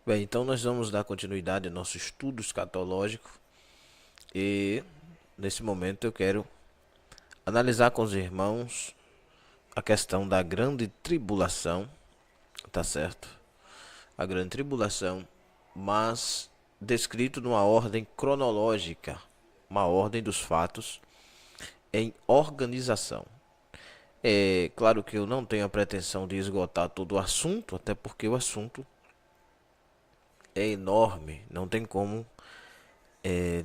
Bem, então nós vamos dar continuidade ao nosso estudo escatológico e nesse momento eu quero analisar com os irmãos a questão da grande tribulação, tá certo? A grande tribulação, mas descrito numa ordem cronológica, uma ordem dos fatos em organização. É claro que eu não tenho a pretensão de esgotar todo o assunto, até porque o assunto é enorme, não tem como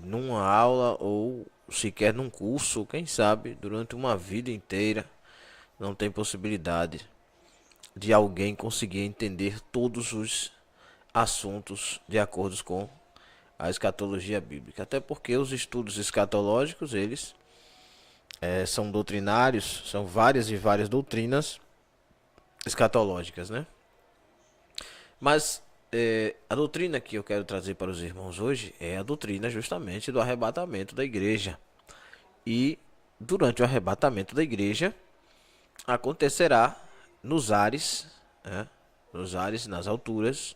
numa aula ou sequer num curso, quem sabe, durante uma vida inteira, não tem possibilidade de alguém conseguir entender todos os assuntos de acordo com a escatologia bíblica. Até porque os estudos escatológicos, eles são doutrinários, são várias e várias doutrinas escatológicas, né? Mas a doutrina que eu quero trazer para os irmãos hoje é a doutrina justamente do arrebatamento da igreja. E durante o arrebatamento da igreja acontecerá nos ares, né? Nos ares, nas alturas,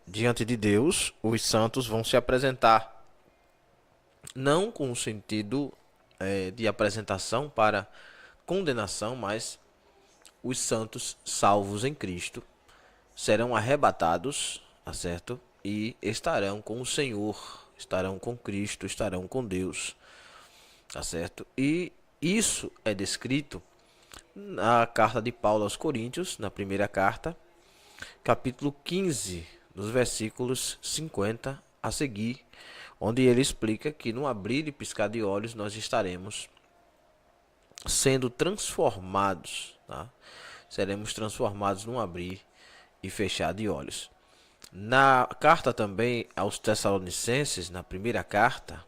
diante de Deus, os santos vão se apresentar, não com o sentido de apresentação para condenação, mas os santos salvos em Cristo serão arrebatados, tá certo? E estarão com o Senhor, estarão com Cristo, estarão com Deus, tá certo? E isso é descrito na carta de Paulo aos Coríntios, na primeira carta, capítulo 15, dos versículos 50 a seguir, onde ele explica que no abrir e piscar de olhos nós estaremos sendo transformados, tá? Seremos transformados num abrir e fechar de olhos. Na carta também aos Tessalonicenses, na primeira carta,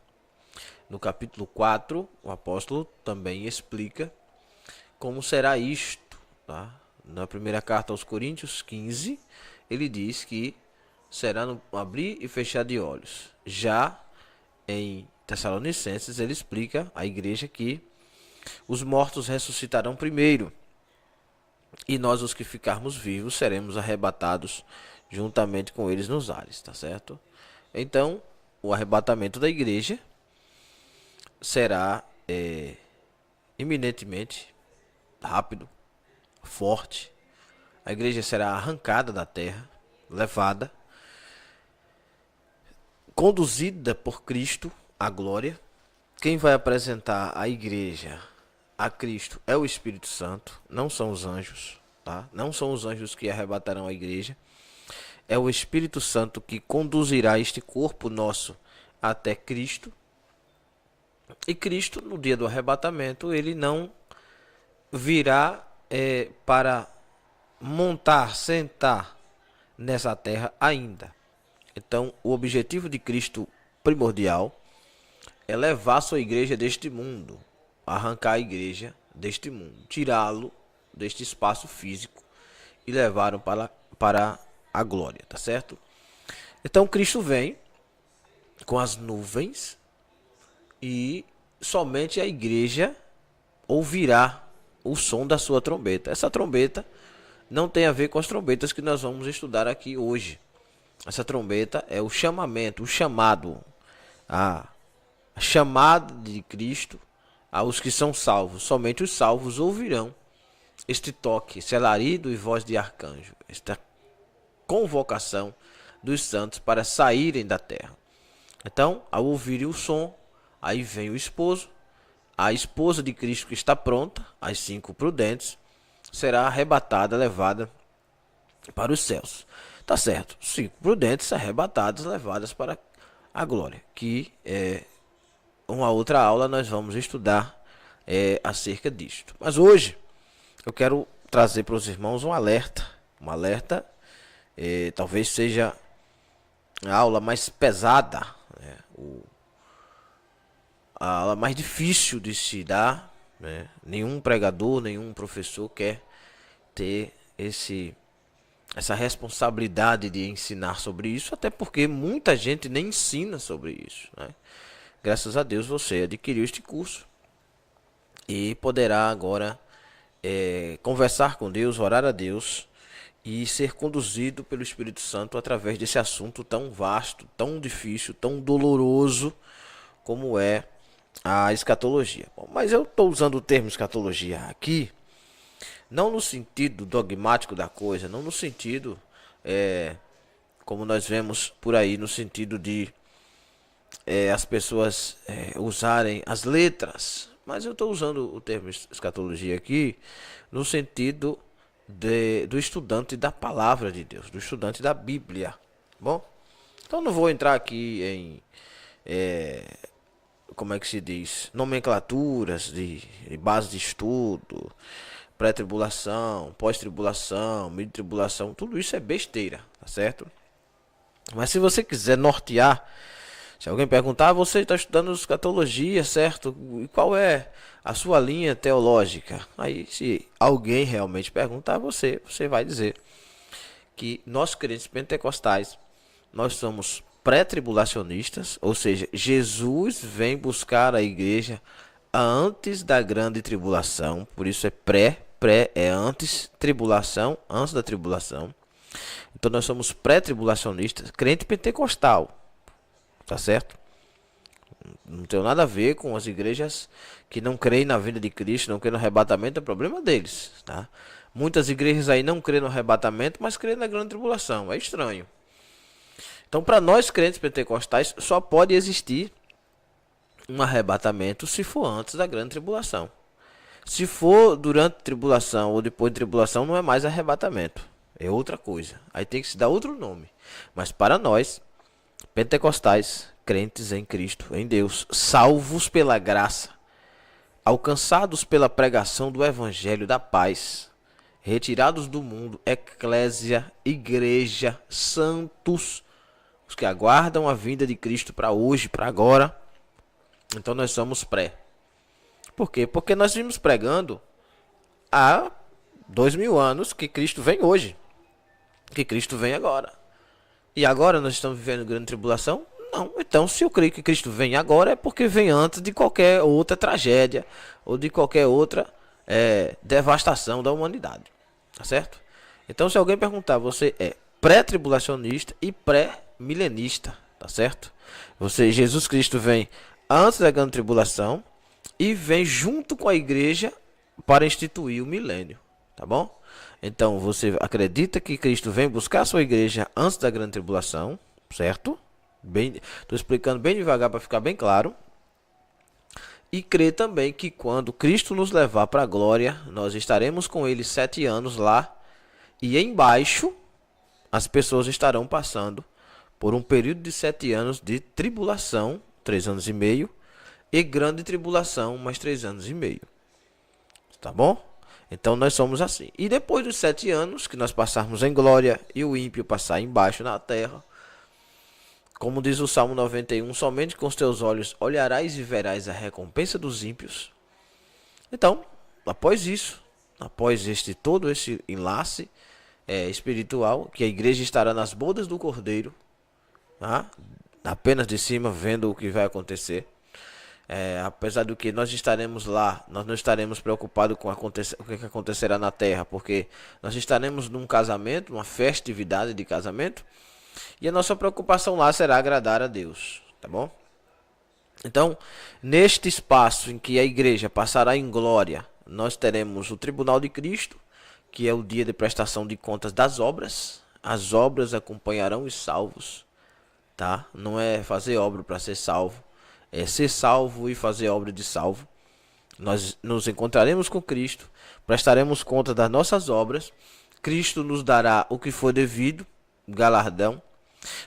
no capítulo 4, o apóstolo também explica como será isto, tá? Na primeira carta aos Coríntios 15, ele diz que será no abrir e fechar de olhos. Já em Tessalonicenses, ele explica à igreja que os mortos ressuscitarão primeiro, e nós, os que ficarmos vivos, seremos arrebatados juntamente com eles nos ares, tá certo? Então, o arrebatamento da igreja será iminentemente rápido, forte. A igreja será arrancada da terra, levada, conduzida por Cristo à glória. Quem vai apresentar a igreja a Cristo é o Espírito Santo, não são os anjos, tá? Não são os anjos que arrebatarão a igreja. É o Espírito Santo que conduzirá este corpo nosso até Cristo. E Cristo, no dia do arrebatamento, ele não virá para montar, sentar nessa terra ainda. Então, o objetivo de Cristo primordial é levar sua igreja deste mundo, arrancar a igreja deste mundo, tirá-lo deste espaço físico e levá-lo para a glória, tá certo? Então, Cristo vem com as nuvens e somente a igreja ouvirá o som da sua trombeta. Essa trombeta não tem a ver com as trombetas que nós vamos estudar aqui hoje. Essa trombeta é o chamamento, o chamado, a chamada de Cristo aos que são salvos. Somente os salvos ouvirão este toque, esse alarido e voz de arcanjo, esta convocação dos santos para saírem da terra. Então, ao ouvirem o som, aí vem o esposo, a esposa de Cristo que está pronta, as 5 prudentes, será arrebatada, levada para os céus. Tá certo, 5 prudentes arrebatadas, levadas para a glória, que uma outra aula nós vamos estudar acerca disto. Mas hoje eu quero trazer para os irmãos um alerta, talvez seja a aula mais pesada, né? A aula mais difícil de se dar, né? Nenhum pregador, nenhum professor quer ter essa responsabilidade de ensinar sobre isso, até porque muita gente nem ensina sobre isso, né? Graças a Deus você adquiriu este curso e poderá agora conversar com Deus, orar a Deus e ser conduzido pelo Espírito Santo através desse assunto tão vasto, tão difícil, tão doloroso como é a escatologia. Bom, mas eu estou usando o termo escatologia aqui não no sentido dogmático da coisa, não no sentido como nós vemos por aí, no sentido de as pessoas usarem as letras, mas eu estou usando o termo escatologia aqui no sentido do estudante da palavra de Deus, do estudante da Bíblia. Bom, então não vou entrar aqui em como é que se diz, nomenclaturas de base de estudo, pré-tribulação, pós-tribulação, mid-tribulação, tudo isso é besteira, tá certo? Mas se você quiser nortear, se alguém perguntar, você está estudando escatologia, certo? E qual é a sua linha teológica? Aí, se alguém realmente perguntar, você vai dizer que nós crentes pentecostais, nós somos pré-tribulacionistas, ou seja, Jesus vem buscar a igreja antes da grande tribulação, por isso é pré é antes, tribulação, antes da tribulação. Então nós somos pré-tribulacionistas, crente pentecostal, tá certo? Não tem nada a ver com as igrejas que não creem na vinda de Cristo, não creem no arrebatamento, é problema deles, tá? Muitas igrejas aí não creem no arrebatamento, mas creem na grande tribulação, é estranho. Então para nós crentes pentecostais só pode existir um arrebatamento se for antes da grande tribulação. Se for durante a tribulação ou depois da tribulação, não é mais arrebatamento, é outra coisa. Aí tem que se dar outro nome. Mas para nós, pentecostais, crentes em Cristo, em Deus, salvos pela graça, alcançados pela pregação do evangelho da paz, retirados do mundo, eclésia, igreja, santos, os que aguardam a vinda de Cristo para hoje, para agora. Então nós somos pré. Por quê? Porque nós vimos pregando há 2000 anos que Cristo vem hoje, que Cristo vem agora. E agora nós estamos vivendo grande tribulação? Não. Então, se eu creio que Cristo vem agora, é porque vem antes de qualquer outra tragédia ou de qualquer outra devastação da humanidade. Tá certo? Então, se alguém perguntar, você é pré-tribulacionista e pré-milenista, tá certo? Jesus Cristo vem antes da grande tribulação e vem junto com a igreja para instituir o milênio, tá bom? Então você acredita que Cristo vem buscar a sua igreja antes da grande tribulação, certo? Estou explicando bem devagar para ficar bem claro. E crê também que quando Cristo nos levar para a glória, nós estaremos com ele 7 anos lá, e embaixo as pessoas estarão passando por um período de 7 anos de tribulação, 3 anos e meio, e grande tribulação, mais 3 anos e meio. Tá bom? Então nós somos assim. E depois dos 7 anos, que nós passarmos em glória e o ímpio passar embaixo na terra, como diz o Salmo 91, somente com os teus olhos olharás e verás a recompensa dos ímpios. Então, após isso, após todo esse enlace espiritual, que a igreja estará nas bodas do Cordeiro, tá? Apenas de cima, vendo o que vai acontecer. Apesar do que nós estaremos lá, nós não estaremos preocupados com o que acontecerá na terra, porque nós estaremos num casamento, uma festividade de casamento, e a nossa preocupação lá será agradar a Deus, tá bom? Então, neste espaço em que a igreja passará em glória, nós teremos o tribunal de Cristo, que é o dia de prestação de contas das obras. As obras acompanharão os salvos, tá? Não é fazer obra para ser salvo, é ser salvo e fazer obra de salvo. Nós nos encontraremos com Cristo, prestaremos conta das nossas obras. Cristo nos dará o que for devido, galardão.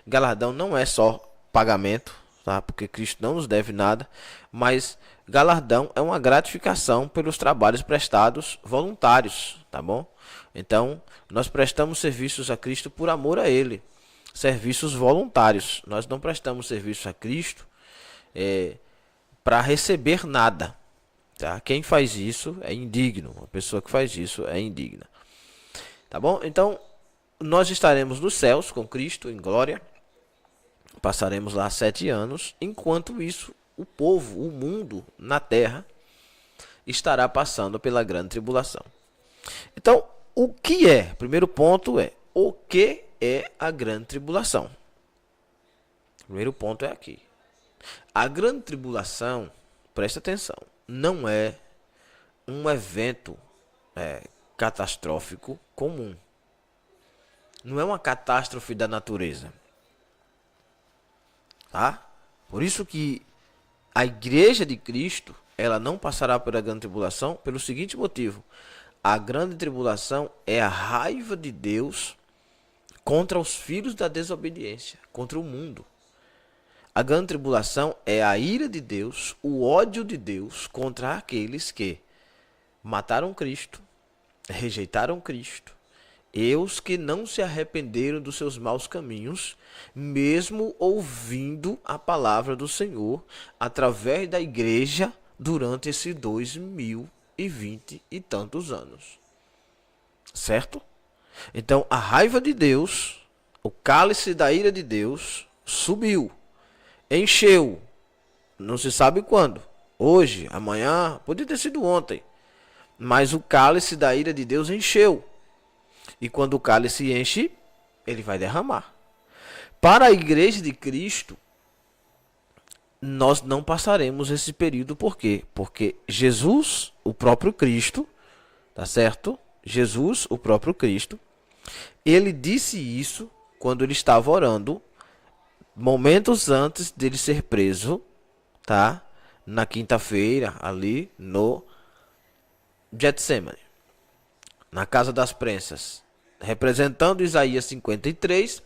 Galardão não é só pagamento, tá? Porque Cristo não nos deve nada, mas galardão é uma gratificação pelos trabalhos prestados voluntários, tá bom? Então, nós prestamos serviços a Cristo por amor a Ele, serviços voluntários. Nós não prestamos serviço a Cristo para receber nada, tá? Quem faz isso é indigno, uma pessoa que faz isso é indigna, tá bom? Então, nós estaremos nos céus com Cristo em glória, passaremos lá 7 anos, enquanto isso, o povo, o mundo na terra, estará passando pela grande tribulação. Então, o que é? Primeiro ponto é, o que é a grande tribulação? Primeiro ponto é aqui. A grande tribulação, presta atenção, não é um evento catastrófico comum. Não é uma catástrofe da natureza. Tá? Por isso que a igreja de Cristo, ela não passará pela grande tribulação pelo seguinte motivo. A grande tribulação é a raiva de Deus contra os filhos da desobediência, contra o mundo. A grande tribulação é a ira de Deus, o ódio de Deus contra aqueles que mataram Cristo, rejeitaram Cristo, e os que não se arrependeram dos seus maus caminhos, mesmo ouvindo a palavra do Senhor através da igreja durante esses 2020 e tantos anos. Certo? Então, a raiva de Deus, o cálice da ira de Deus, subiu, encheu, não se sabe quando, hoje, amanhã, podia ter sido ontem, mas o cálice da ira de Deus encheu. E quando o cálice enche, ele vai derramar. Para a igreja de Cristo, nós não passaremos esse período. Por quê? Porque Jesus, o próprio Cristo, tá certo? Jesus, o próprio Cristo, ele disse isso quando ele estava orando, momentos antes dele ser preso, tá? Na quinta-feira, ali no Getsemane, na casa das prensas, representando Isaías 53,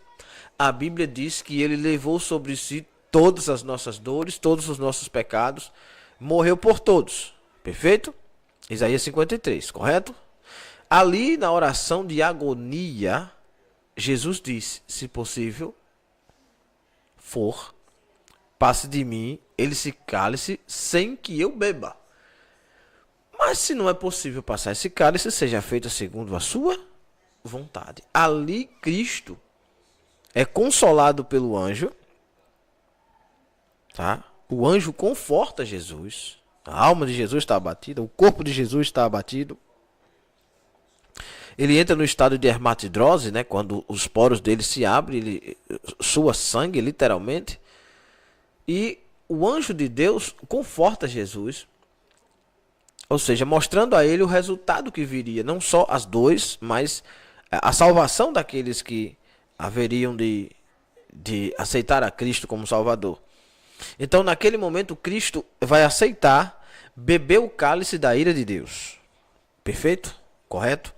a Bíblia diz que ele levou sobre si todas as nossas dores, todos os nossos pecados, morreu por todos, perfeito? Isaías 53, correto? Ali na oração de agonia, Jesus disse, se possível for, passe de mim esse cálice sem que eu beba. Mas se não é possível passar esse cálice, seja feito segundo a sua vontade. Ali Cristo é consolado pelo anjo, tá? O anjo conforta Jesus, a alma de Jesus está abatida, o corpo de Jesus está abatido. Ele entra no estado de hermatidrose, né? Quando os poros dele se abrem, ele sua sangue, literalmente. E o anjo de Deus conforta Jesus, ou seja, mostrando a ele o resultado que viria, não só as dores, mas a salvação daqueles que haveriam de aceitar a Cristo como Salvador. Então, naquele momento, Cristo vai aceitar beber o cálice da ira de Deus. Perfeito? Correto?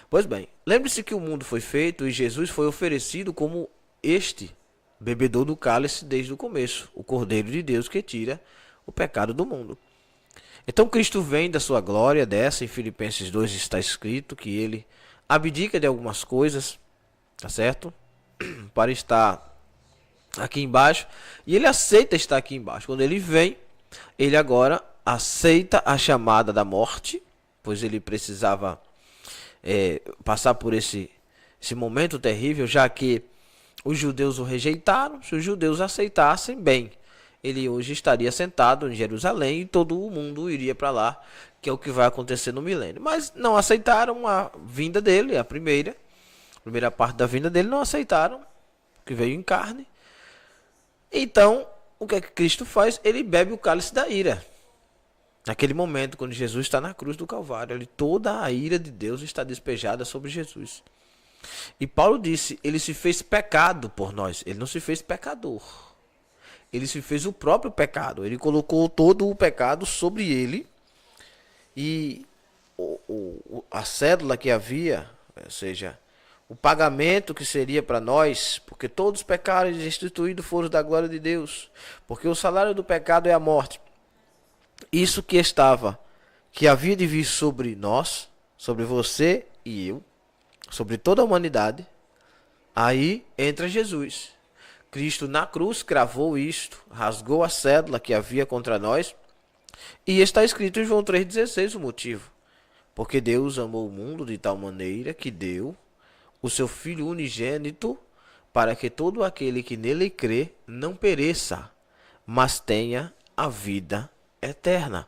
Pois bem, lembre-se que o mundo foi feito e Jesus foi oferecido como este bebedor do cálice desde o começo, o Cordeiro de Deus que tira o pecado do mundo. Então Cristo vem da sua glória, desce, em Filipenses 2 está escrito que ele abdica de algumas coisas, tá certo? Para estar aqui embaixo, e ele aceita estar aqui embaixo. Quando ele vem, ele agora aceita a chamada da morte, pois ele precisava passar por esse momento terrível, já que os judeus o rejeitaram. Se os judeus aceitassem, bem, ele hoje estaria sentado em Jerusalém e todo o mundo iria para lá, que é o que vai acontecer no milênio. Mas não aceitaram a vinda dele, a primeira parte da vinda dele não aceitaram, que veio em carne. Então, o que é que Cristo faz? Ele bebe o cálice da ira. Naquele momento, quando Jesus está na cruz do Calvário, toda a ira de Deus está despejada sobre Jesus. E Paulo disse, ele se fez pecado por nós, ele não se fez pecador. Ele se fez o próprio pecado, ele colocou todo o pecado sobre ele. E a cédula que havia, ou seja, o pagamento que seria para nós, porque todos os pecados destituídos foram da glória de Deus, porque o salário do pecado é a morte. Isso que havia de vir sobre nós, sobre você e eu, sobre toda a humanidade, aí entra Jesus. Cristo na cruz cravou isto, rasgou a cédula que havia contra nós, e está escrito em João 3,16 o motivo. Porque Deus amou o mundo de tal maneira que deu o seu Filho unigênito, para que todo aquele que nele crê não pereça, mas tenha a vida eterna.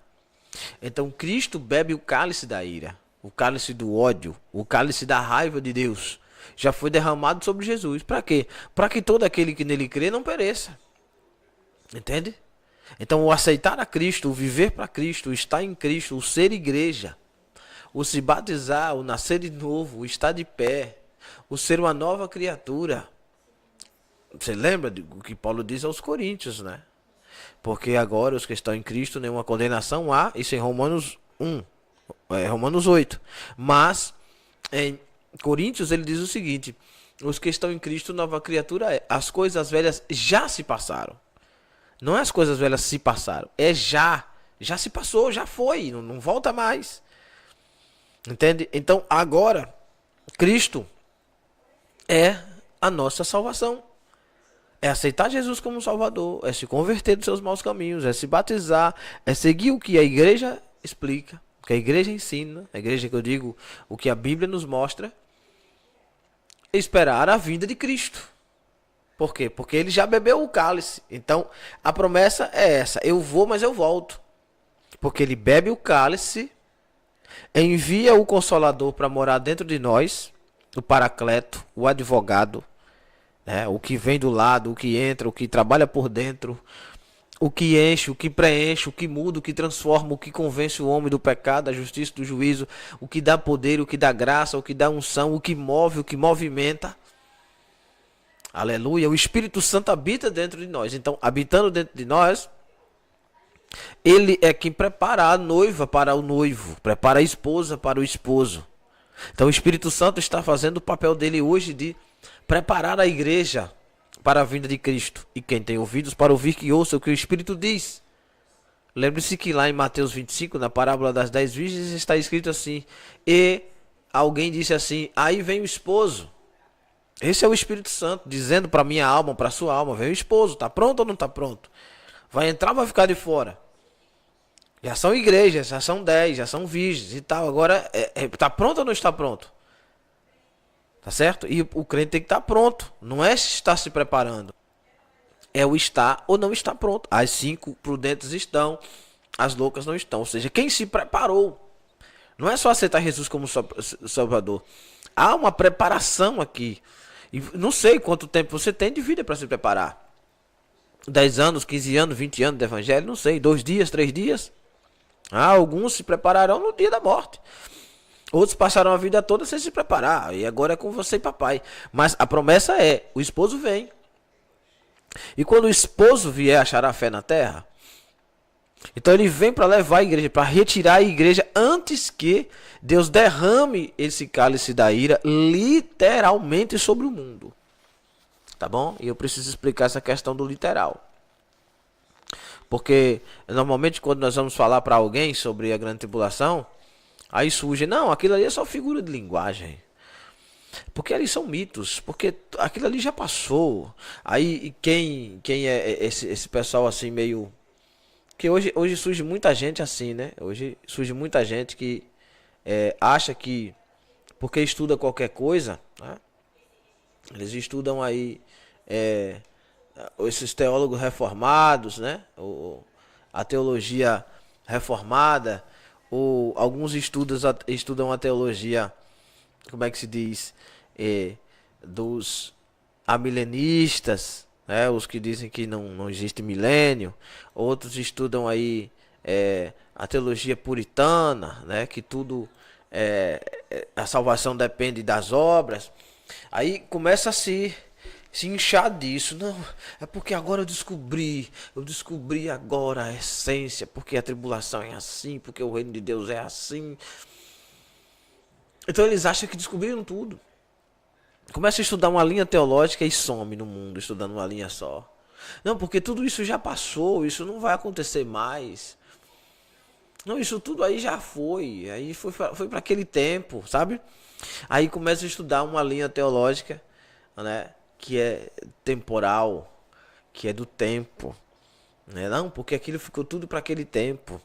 Então Cristo bebe o cálice da ira. o cálice do ódio, o cálice da raiva de Deus, já foi derramado sobre Jesus. Para quê? Para que todo aquele que nele crê não pereça. Entende? Então, o aceitar a Cristo, o viver para Cristo, o estar em Cristo, o ser igreja, o se batizar, o nascer de novo, o estar de pé, o ser uma nova criatura. Você lembra do que Paulo diz aos Coríntios, né? Porque agora os que estão em Cristo, nenhuma condenação há, isso em Romanos 1, Romanos 8. Mas em Coríntios ele diz o seguinte: os que estão em Cristo, nova criatura é. As coisas velhas já se passaram. Não é as coisas velhas se passaram, é já. Já se passou, já foi, não volta mais. Entende? Então agora, Cristo é a nossa salvação. É aceitar Jesus como Salvador, é se converter dos seus maus caminhos, é se batizar, é seguir o que a igreja explica, o que a igreja ensina, a igreja que eu digo, o que a Bíblia nos mostra, e esperar a vinda de Cristo. Por quê? Porque ele já bebeu o cálice. Então, a promessa é essa: eu vou, mas eu volto. Porque ele bebe o cálice, envia o Consolador para morar dentro de nós, o Paracleto, o advogado, né? O que vem do lado, o que entra, o que trabalha por dentro, o que enche, o que preenche, o que muda, o que transforma, o que convence o homem do pecado, da justiça, do juízo, o que dá poder, o que dá graça, o que dá unção, o que move, o que movimenta. Aleluia. O Espírito Santo habita dentro de nós. Então, habitando dentro de nós, ele é quem prepara a noiva para o noivo, prepara a esposa para o esposo. Então, o Espírito Santo está fazendo o papel dele hoje de preparar a igreja para a vinda de Cristo. E quem tem ouvidos para ouvir, que ouça o que o Espírito diz. Lembre-se que lá em Mateus 25, na parábola das 10 virgens, está escrito assim: e alguém disse assim, aí vem o esposo. Esse é o Espírito Santo dizendo para minha alma, para sua alma: vem o esposo, está pronto ou não está pronto? Vai entrar ou vai ficar de fora? Já são igrejas, já são 10, já são virgens e tal. Agora, está pronto ou não está pronto? Tá certo? E o crente tem que estar pronto. Não é estar se preparando. É o estar ou não estar pronto. As 5 prudentes estão, as loucas não estão. Ou seja, quem se preparou. Não é só aceitar Jesus como Salvador. Há uma preparação aqui. E não sei quanto tempo você tem de vida para se preparar. 10 anos, 15 anos, 20 anos de evangelho, não sei. 2 dias, 3 dias. Alguns se prepararão no dia da morte. Outros passaram a vida toda sem se preparar. E agora é com você e papai. Mas a promessa é: o esposo vem. E quando o esposo vier, achará fé na terra. Então ele vem para levar a igreja, para retirar a igreja antes que Deus derrame esse cálice da ira literalmente sobre o mundo. Tá bom? E eu preciso explicar essa questão do literal. Porque normalmente quando nós vamos falar para alguém sobre a grande tribulação, aí surge: não, aquilo ali é só figura de linguagem. Porque ali são mitos, porque aquilo ali já passou. Aí quem é esse pessoal assim meio... Que hoje surge muita gente assim, né? Hoje surge muita gente que acha que porque estuda qualquer coisa, né? Eles estudam aí esses teólogos reformados, né? A teologia reformada, ou alguns estudam a teologia, como é que se diz, dos amilenistas, né? Os que dizem que não existe milênio. Outros estudam aí a teologia puritana, né? Que tudo a salvação depende das obras. Aí começa a se inchar disso. Não, é porque agora eu descobri agora a essência, porque a tribulação é assim, porque o reino de Deus é assim. Então eles acham que descobriram tudo. Começa a estudar uma linha teológica e some no mundo estudando uma linha só. Não, porque tudo isso já passou, isso não vai acontecer mais. Não, isso tudo aí já foi. Aí foi para aquele tempo, sabe? Aí começa a estudar uma linha teológica, né, que é temporal, que é do tempo. Né? Não, porque aquilo ficou tudo para aquele tempo.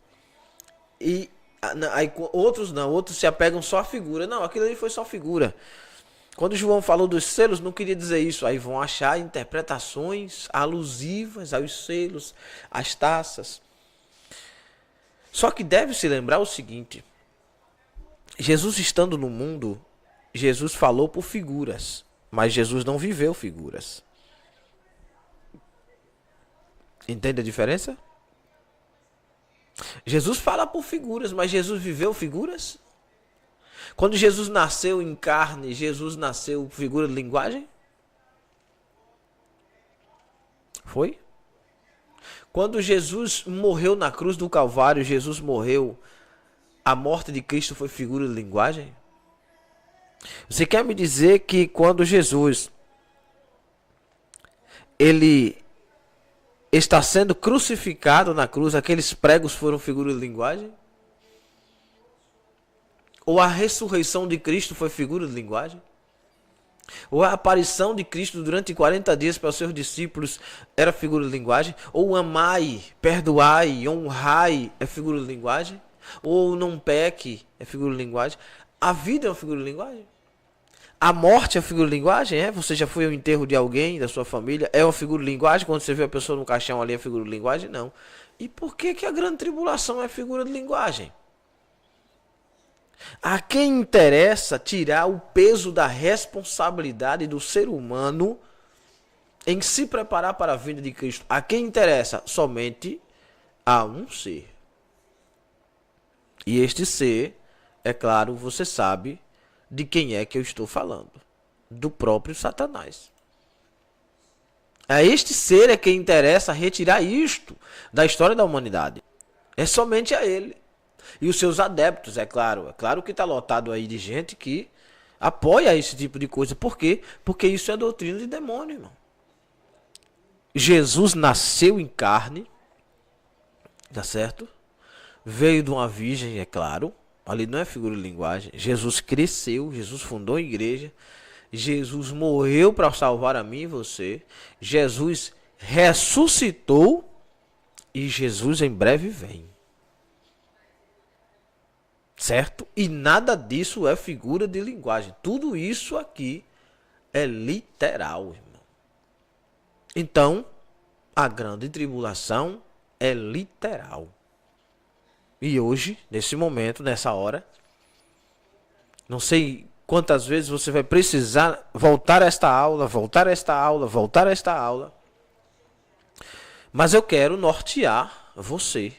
E aí outros se apegam só à figura. Não, aquilo ali foi só figura. Quando João falou dos selos, não queria dizer isso. Aí vão achar interpretações alusivas aos selos, às taças. Só que deve se lembrar o seguinte: Jesus estando no mundo, Jesus falou por figuras, mas Jesus não viveu figuras. Entende a diferença? Jesus fala por figuras, mas Jesus viveu figuras? Quando Jesus nasceu em carne, Jesus nasceu figura de linguagem? Foi? Quando Jesus morreu na cruz do Calvário, Jesus morreu, a morte de Cristo foi figura de linguagem? Você quer me dizer que quando Jesus ele está sendo crucificado na cruz, aqueles pregos foram figura de linguagem? Ou a ressurreição de Cristo foi figura de linguagem? Ou a aparição de Cristo durante 40 dias para os seus discípulos era figura de linguagem? Ou amai, perdoai, honrai é figura de linguagem? Ou não peque é figura de linguagem? A vida é uma figura de linguagem? A morte é uma figura de linguagem? É? Você já foi ao enterro de alguém, da sua família? É uma figura de linguagem? Quando você vê a pessoa no caixão ali é figura de linguagem? Não. E por que que a grande tribulação é figura de linguagem? A quem interessa tirar o peso da responsabilidade do ser humano em se preparar para a vinda de Cristo? A quem interessa? Somente a um ser. E este ser, é claro, você sabe de quem é que eu estou falando. Do próprio Satanás. A este ser é quem interessa retirar isto da história da humanidade. É somente a ele. E os seus adeptos, é claro. É claro que está lotado aí de gente que apoia esse tipo de coisa. Por quê? Porque isso é doutrina de demônio, irmão. Jesus nasceu em carne. Tá certo? Veio de uma virgem, é claro. Ali não é figura de linguagem. Jesus cresceu, Jesus fundou a igreja. Jesus morreu para salvar a mim e você. Jesus ressuscitou. E Jesus em breve vem. Certo? E nada disso é figura de linguagem. Tudo isso aqui é literal, irmão. Então, a grande tribulação é literal. E hoje, nesse momento, nessa hora, não sei quantas vezes você vai precisar voltar a esta aula, voltar a esta aula, voltar a esta aula. Mas eu quero nortear você,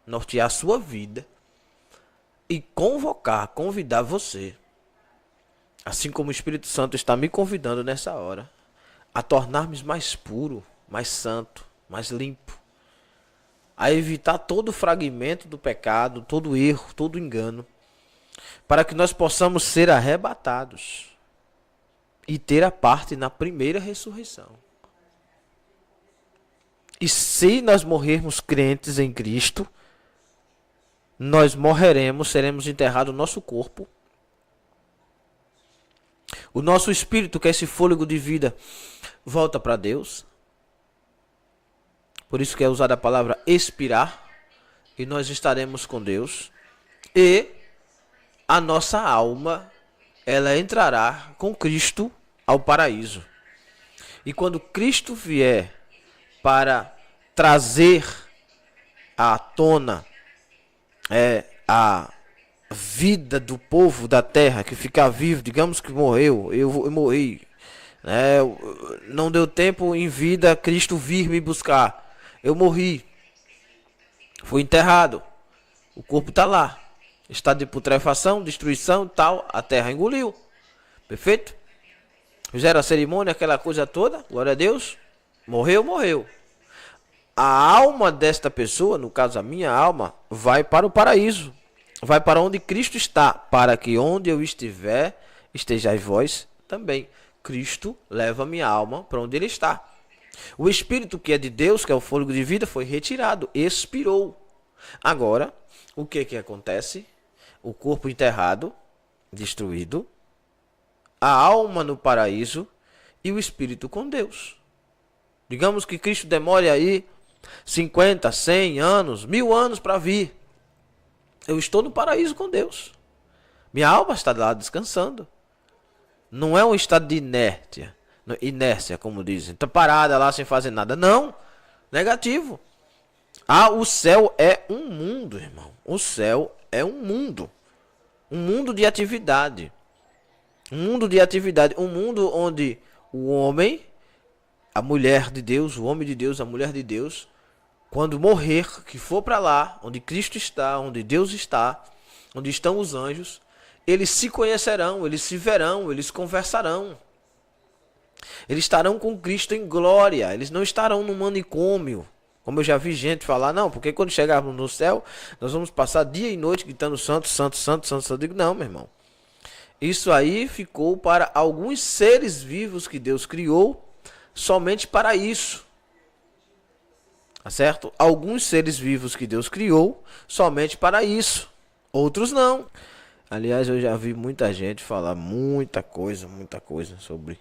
nortear a sua vida e convocar, convidar você, assim como o Espírito Santo está me convidando nessa hora, a tornar-me mais puro, mais santo, mais limpo, a evitar todo fragmento do pecado, todo erro, todo engano, para que nós possamos ser arrebatados e ter a parte na primeira ressurreição. E se nós morrermos crentes em Cristo, nós morreremos, seremos enterrados no nosso corpo. O nosso espírito, que é esse fôlego de vida, volta para Deus. Por isso que é usada a palavra expirar. E nós estaremos com Deus. E a nossa alma, ela entrará com Cristo ao paraíso. E quando Cristo vier para trazer à tona a vida do povo da terra, que ficar vivo, digamos que morreu, eu morri, não deu tempo em vida Cristo vir me buscar, eu morri, fui enterrado, o corpo está lá, estado de putrefação, destruição e tal, a terra engoliu, perfeito? Fizeram a cerimônia, aquela coisa toda, glória a Deus, morreu. A alma desta pessoa, no caso a minha alma, vai para o paraíso. Vai para onde Cristo está, para que onde eu estiver, estejais vós também. Cristo leva a minha alma para onde ele está. O Espírito que é de Deus, que é o fôlego de vida, foi retirado, expirou. Agora, o que acontece? O corpo enterrado, destruído, a alma no paraíso e o Espírito com Deus. Digamos que Cristo demore aí 50, 100 anos, 1000 anos para vir. Eu estou no paraíso com Deus. Minha alma está lá descansando. Não é um estado de inércia, como dizem. Está parada lá sem fazer nada. Não, negativo. O céu é um mundo, irmão. O céu é um mundo. Um mundo de atividade. Um mundo de atividade. Um mundo onde o homem, a mulher de Deus, o homem de Deus, a mulher de Deus, quando morrer, que for para lá, onde Cristo está, onde Deus está, onde estão os anjos, eles se conhecerão, eles se verão, eles conversarão. Eles estarão com Cristo em glória, eles não estarão no manicômio. Como eu já vi gente falar, não, porque quando chegarmos no céu, nós vamos passar dia e noite gritando santo, santo, santo, santo, santo. Eu digo, não, meu irmão. Isso aí ficou para alguns seres vivos que Deus criou somente para isso. Tá certo? Alguns seres vivos que Deus criou somente para isso. Outros não. Aliás, eu já vi muita gente falar muita coisa sobre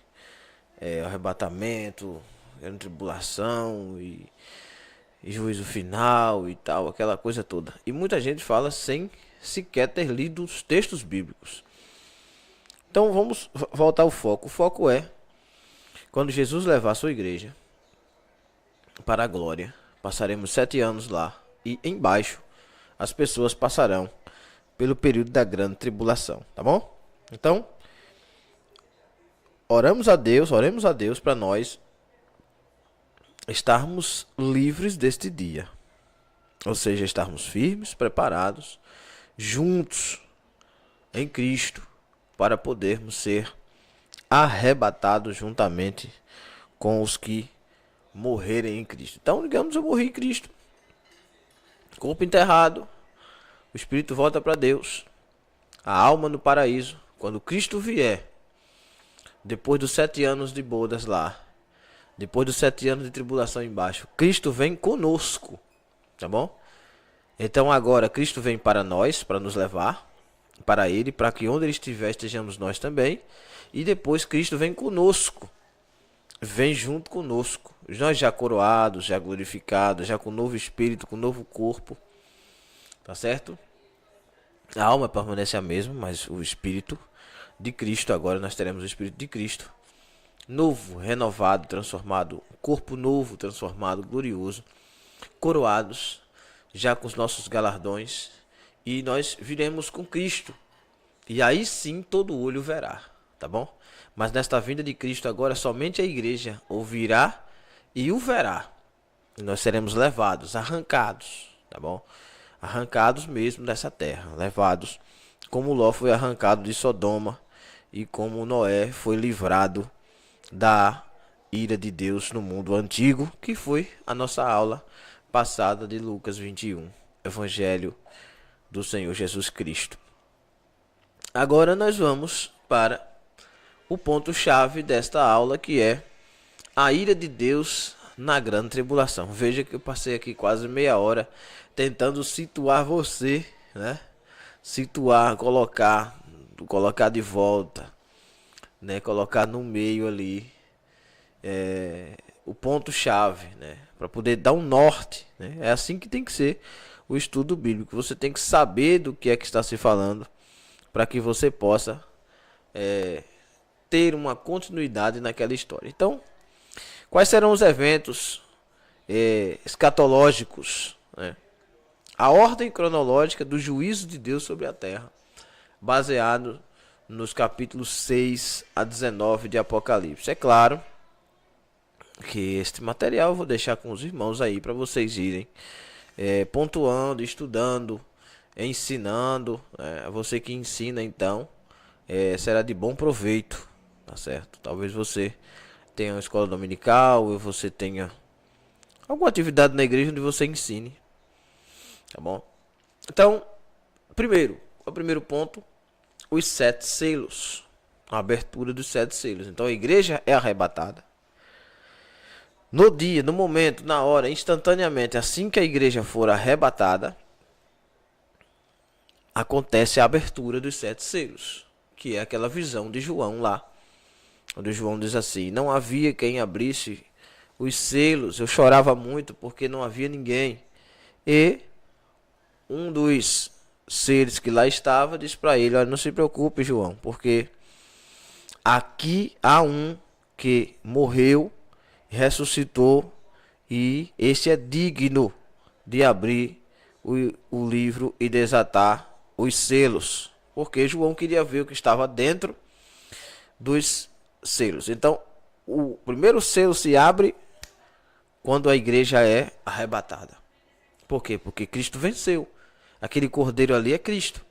arrebatamento, grande tribulação e juízo final e tal, aquela coisa toda. E muita gente fala sem sequer ter lido os textos bíblicos. Então vamos voltar ao foco. O foco é quando Jesus levar a sua igreja para a glória. Passaremos 7 anos lá e embaixo as pessoas passarão pelo período da grande tribulação, tá bom? Então, oremos a Deus para nós estarmos livres deste dia. Ou seja, estarmos firmes, preparados, juntos em Cristo, para podermos ser arrebatados juntamente com os que morrerem em Cristo. Então, digamos, eu morri em Cristo. Corpo enterrado, o espírito volta para Deus, a alma no paraíso. Quando Cristo vier, depois dos 7 anos de bodas lá, depois dos 7 anos de tribulação embaixo, Cristo vem conosco, tá bom? Então agora Cristo vem para nós, para nos levar para Ele, para que onde Ele estiver estejamos nós também. E depois Cristo vem conosco, vem junto conosco, nós já coroados, já glorificados, já com novo espírito, com novo corpo, tá certo? A alma permanece a mesma, mas o espírito de Cristo, agora nós teremos o espírito de Cristo, novo, renovado, transformado, corpo novo, transformado, glorioso, coroados, já com os nossos galardões, e nós viremos com Cristo, e aí sim todo olho verá, tá bom? Mas nesta vinda de Cristo agora, somente a igreja ouvirá e o verá, e nós seremos levados, arrancados, tá bom? Arrancados mesmo dessa terra, levados, como Ló foi arrancado de Sodoma, e como Noé foi livrado da ira de Deus no mundo antigo, que foi a nossa aula passada de Lucas 21, Evangelho do Senhor Jesus Cristo. Agora nós vamos para o ponto-chave desta aula, que é a ira de Deus na grande tribulação. Veja que eu passei aqui quase meia hora tentando situar você, né? Situar, colocar de volta, né? Colocar no meio ali o ponto-chave, né? Para poder dar um norte, né? É assim que tem que ser o estudo bíblico. Você tem que saber do que é que está se falando, para que você possa ter uma continuidade naquela história. Então, quais serão os eventos escatológicos, né? A ordem cronológica do juízo de Deus sobre a terra, baseado nos capítulos 6 a 19 de Apocalipse. É claro que este material eu vou deixar com os irmãos aí para vocês irem pontuando, estudando, ensinando. Você que ensina, então, será de bom proveito, tá certo? Talvez você tenha uma escola dominical, ou você tenha alguma atividade na igreja onde você ensine, tá bom? Então, o primeiro ponto, os 7 selos, a abertura dos 7 selos. Então a igreja é arrebatada no dia, no momento, na hora, instantaneamente. Assim que a igreja for arrebatada, acontece a abertura dos 7 selos, que é aquela visão de João lá, onde João diz assim: não havia quem abrisse os selos, eu chorava muito porque não havia ninguém. E um dos seres que lá estava disse para ele: olha, não se preocupe, João, porque aqui há um que morreu, ressuscitou, e esse é digno de abrir o livro e desatar os selos, porque João queria ver o que estava dentro dos selos. Então, o primeiro selo se abre quando a igreja é arrebatada. Por quê? Porque Cristo venceu. Aquele cordeiro ali é Cristo.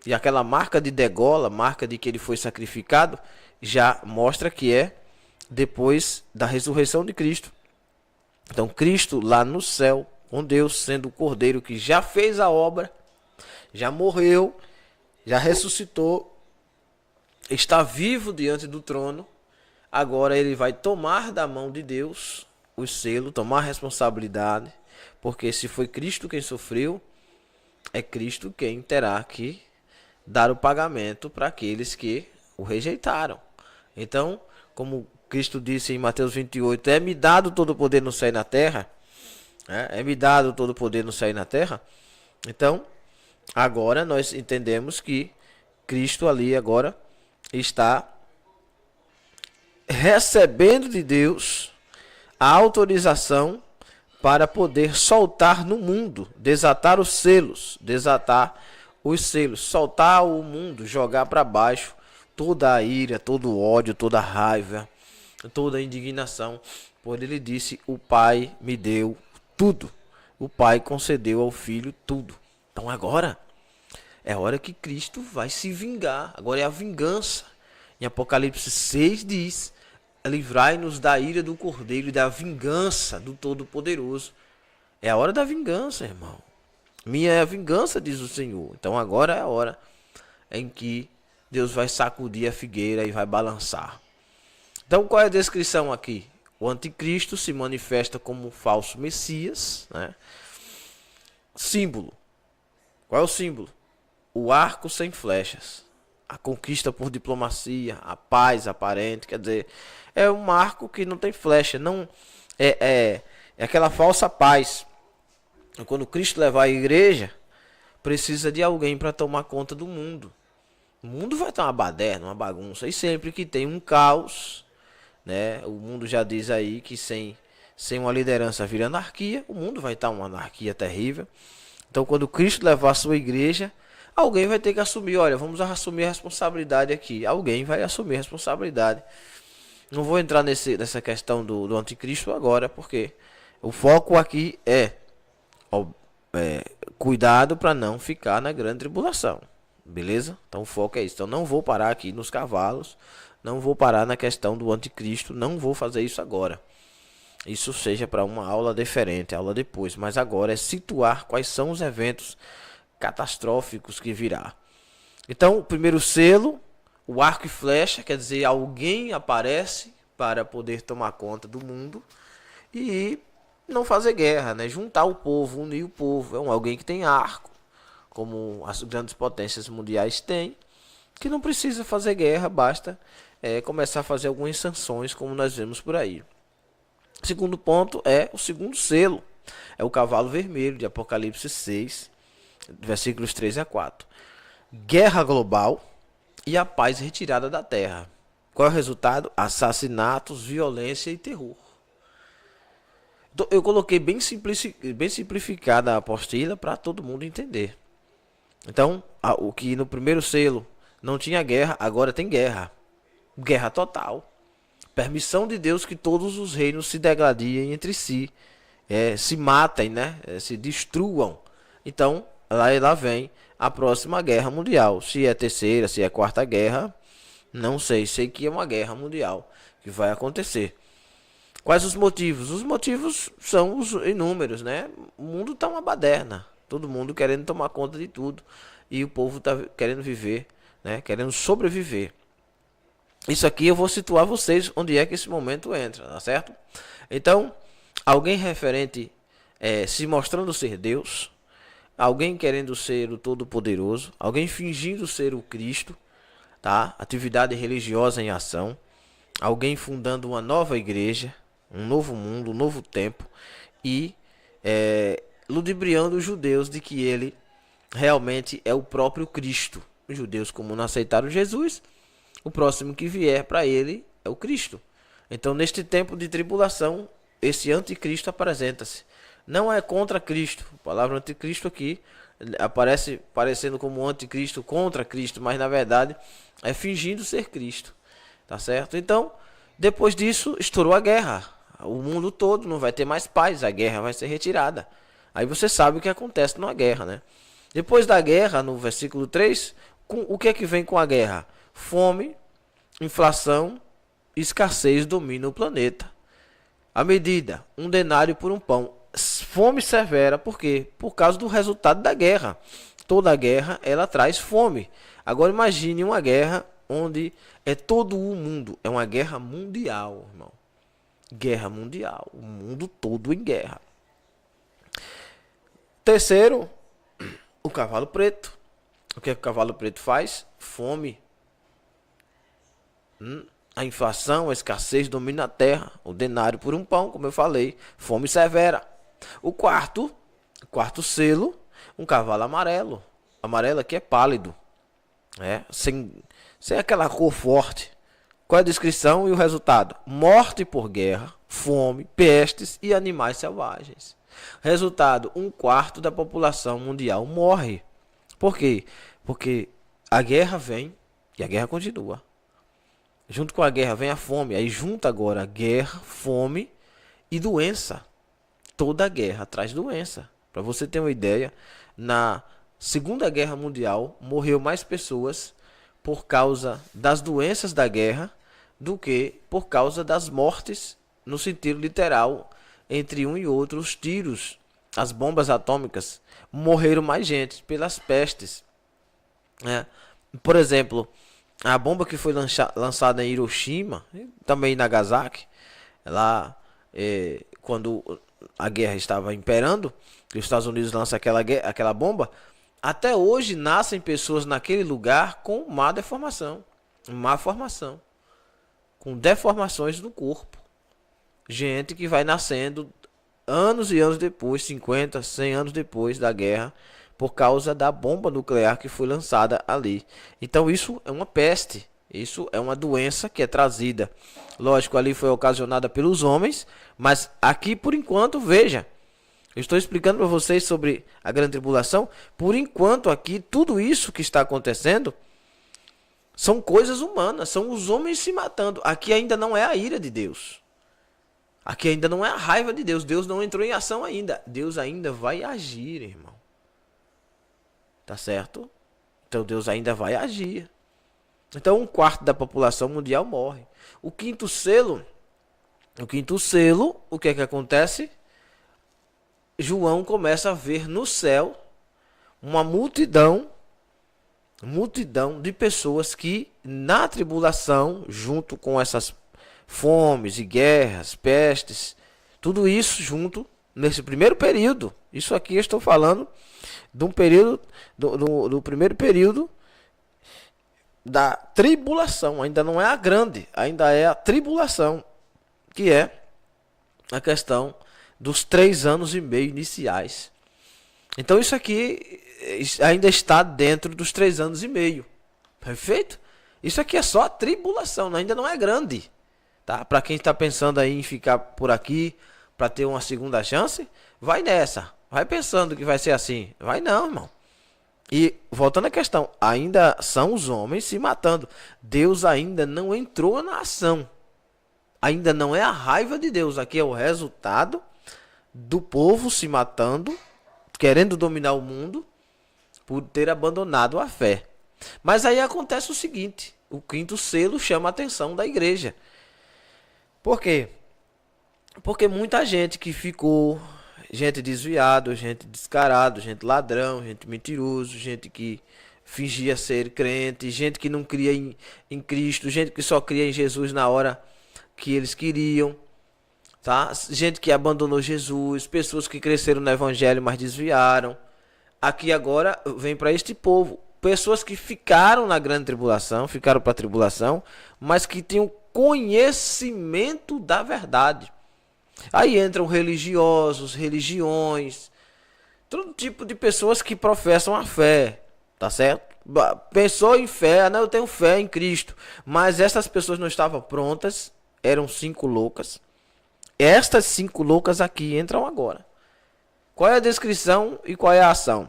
E aquela marca de degola, marca de que ele foi sacrificado, já mostra que é depois da ressurreição de Cristo. Então, Cristo lá no céu, com Deus, sendo o cordeiro que já fez a obra, já morreu, já ressuscitou, está vivo diante do trono. Agora ele vai tomar da mão de Deus o selo, tomar responsabilidade, porque se foi Cristo quem sofreu, é Cristo quem terá que dar o pagamento para aqueles que o rejeitaram. Então, como Cristo disse em Mateus 28, é-me dado todo o poder no céu e na terra, é-me dado todo o poder no céu e na terra. Então, agora nós entendemos que Cristo ali agora está recebendo de Deus a autorização para poder soltar no mundo, desatar os selos, soltar o mundo, jogar para baixo toda a ira, todo o ódio, toda a raiva, toda a indignação. Por ele disse, o Pai me deu tudo. O Pai concedeu ao Filho tudo. Então agora é a hora que Cristo vai se vingar. Agora é a vingança. Em Apocalipse 6 diz, livrai-nos da ira do Cordeiro e da vingança do Todo-Poderoso. É a hora da vingança, irmão. Minha é a vingança, diz o Senhor. Então agora é a hora em que Deus vai sacudir a figueira e vai balançar. Então qual é a descrição aqui? O anticristo se manifesta como um falso Messias, né? Símbolo. Qual é o símbolo? O arco sem flechas. A conquista por diplomacia, a paz aparente, quer dizer, é um arco que não tem flecha, não é aquela falsa paz. Quando Cristo levar a igreja, precisa de alguém para tomar conta do mundo. O mundo vai estar uma baderna, uma bagunça. E sempre que tem um caos, né? O mundo já diz aí que sem uma liderança vira anarquia. O mundo vai estar uma anarquia terrível. Então, quando Cristo levar a sua igreja, alguém vai ter que assumir. Olha, vamos assumir a responsabilidade aqui. Alguém vai assumir a responsabilidade. Não vou entrar nessa questão do anticristo agora, porque o foco aqui é cuidado para não ficar na grande tribulação. Beleza? Então o foco é isso. Então não vou parar aqui nos cavalos. Não vou parar na questão do anticristo. Não vou fazer isso agora. Isso seja para uma aula diferente, aula depois. Mas agora é situar quais são os eventos catastróficos que virá. Então o primeiro selo, o arco e flecha, quer dizer, alguém aparece para poder tomar conta do mundo e não fazer guerra, né? Juntar o povo, unir o povo. É alguém que tem arco, como as grandes potências mundiais têm, que não precisa fazer guerra, basta começar a fazer algumas sanções, como nós vemos por aí. Segundo ponto é o segundo selo, é o cavalo vermelho de Apocalipse 6, versículos 3 a 4. Guerra global e a paz retirada da terra. Qual é o resultado? Assassinatos, violência e terror. Então, eu coloquei bem simplificada a apostila para todo mundo entender. Então, o que no primeiro selo não tinha guerra, agora tem guerra. Guerra total. Permissão de Deus que todos os reinos se degradiem entre si, se matem, né? Se destruam. Então, lá vem a próxima guerra mundial. Se é terceira, se é quarta guerra, não sei. Sei que é uma guerra mundial que vai acontecer. Quais os motivos? Os motivos são os inúmeros, né? O mundo está uma baderna. Todo mundo querendo tomar conta de tudo. E o povo está querendo viver, né? Querendo sobreviver. Isso aqui eu vou situar vocês onde é que esse momento entra, tá certo? Então, alguém referente se mostrando ser Deus, alguém querendo ser o Todo-Poderoso, alguém fingindo ser o Cristo, tá? Atividade religiosa em ação, alguém fundando uma nova igreja, um novo mundo, um novo tempo e ludibriando os judeus de que ele realmente é o próprio Cristo. Os judeus, como não aceitaram Jesus, o próximo que vier para ele é o Cristo. Então, neste tempo de tribulação, esse anticristo apresenta-se. Não é contra Cristo. A palavra anticristo aqui aparece parecendo como um anticristo contra Cristo, mas na verdade é fingindo ser Cristo, tá certo? Então, depois disso, estourou a guerra. O mundo todo não vai ter mais paz, a guerra vai ser retirada. Aí você sabe o que acontece numa guerra, né? Depois da guerra, no versículo 3, o que é que vem com a guerra? Fome, inflação, escassez domina o planeta. A medida, 1 denário por um pão. Fome severa, por quê? Por causa do resultado da guerra. Toda guerra, ela traz fome. Agora imagine uma guerra onde é todo o mundo. É uma guerra mundial, irmão. Guerra mundial. O mundo todo em guerra. Terceiro, o cavalo preto. O que é que o cavalo preto faz? Fome. A inflação, a escassez domina a terra. O denário por um pão, como eu falei. Fome severa. O quarto selo, um cavalo amarelo. Amarelo aqui é pálido. Sem aquela cor forte. Qual é a descrição e o resultado? Morte por guerra, fome, pestes e animais selvagens. Resultado, 1/4 da população mundial morre. Por quê? Porque a guerra vem e a guerra continua. Junto com a guerra vem a fome. Aí junta agora guerra, fome e doença. Toda guerra traz doença. Para você ter uma ideia, na Segunda Guerra Mundial morreu mais pessoas por causa das doenças da guerra do que por causa das mortes, no sentido literal, entre um e outro, os tiros, as bombas atômicas. Morreram mais gente pelas pestes. Por exemplo, a bomba que foi lançada em Hiroshima, também em Nagasaki, quando a guerra estava imperando, e os Estados Unidos lançam aquela bomba, até hoje nascem pessoas naquele lugar com má deformação, com deformações no corpo. Gente que vai nascendo anos e anos depois, 50, 100 anos depois da guerra, por causa da bomba nuclear que foi lançada ali. Então isso é uma peste, isso é uma doença que é trazida. Lógico, ali foi ocasionada pelos homens, mas aqui por enquanto, veja, eu estou explicando para vocês sobre a grande tribulação. Por enquanto aqui, tudo isso que está acontecendo são coisas humanas, são os homens se matando. Aqui ainda não é a ira de Deus. Aqui ainda não é a raiva de Deus. Deus não entrou em ação ainda. Deus ainda vai agir, irmão. Tá certo? Então Deus ainda vai agir. Então 1/4 da população mundial morre. O quinto selo, o que é que acontece? João começa a ver no céu uma multidão de pessoas que na tribulação, junto com essas fomes e guerras, pestes, tudo isso junto nesse primeiro período. Isso aqui eu estou falando de um período do primeiro período da tribulação. Ainda não é a grande, ainda é a tribulação, que é a questão dos 3 anos e meio iniciais. Então isso aqui ainda está dentro dos 3 anos e meio. Perfeito? Isso aqui é só a tribulação, ainda não é grande. Tá? Para quem está pensando aí em ficar por aqui para ter uma segunda chance, vai nessa. Vai pensando que vai ser assim. Vai não, irmão. E voltando à questão, ainda são os homens se matando. Deus ainda não entrou na ação. Ainda não é a raiva de Deus. Aqui é o resultado do povo se matando, querendo dominar o mundo, por ter abandonado a fé. Mas aí acontece o seguinte: o quinto selo chama a atenção da igreja. Por quê? Porque muita gente que ficou, gente desviado, gente descarado, gente ladrão, gente mentiroso, gente que fingia ser crente, gente que não cria em Cristo, gente que só cria em Jesus na hora que eles queriam, tá? Gente que abandonou Jesus, pessoas que cresceram no evangelho, mas desviaram. Aqui agora vem para este povo, pessoas que ficaram na grande tribulação, ficaram para a tribulação, mas que tinham conhecimento da verdade. Aí entram religiosos, religiões, todo tipo de pessoas que professam a fé, tá certo? Pensou em fé, não, eu tenho fé em Cristo, mas essas pessoas não estavam prontas, eram 5 loucas. Estas 5 loucas aqui entram agora. Qual é a descrição e qual é a ação?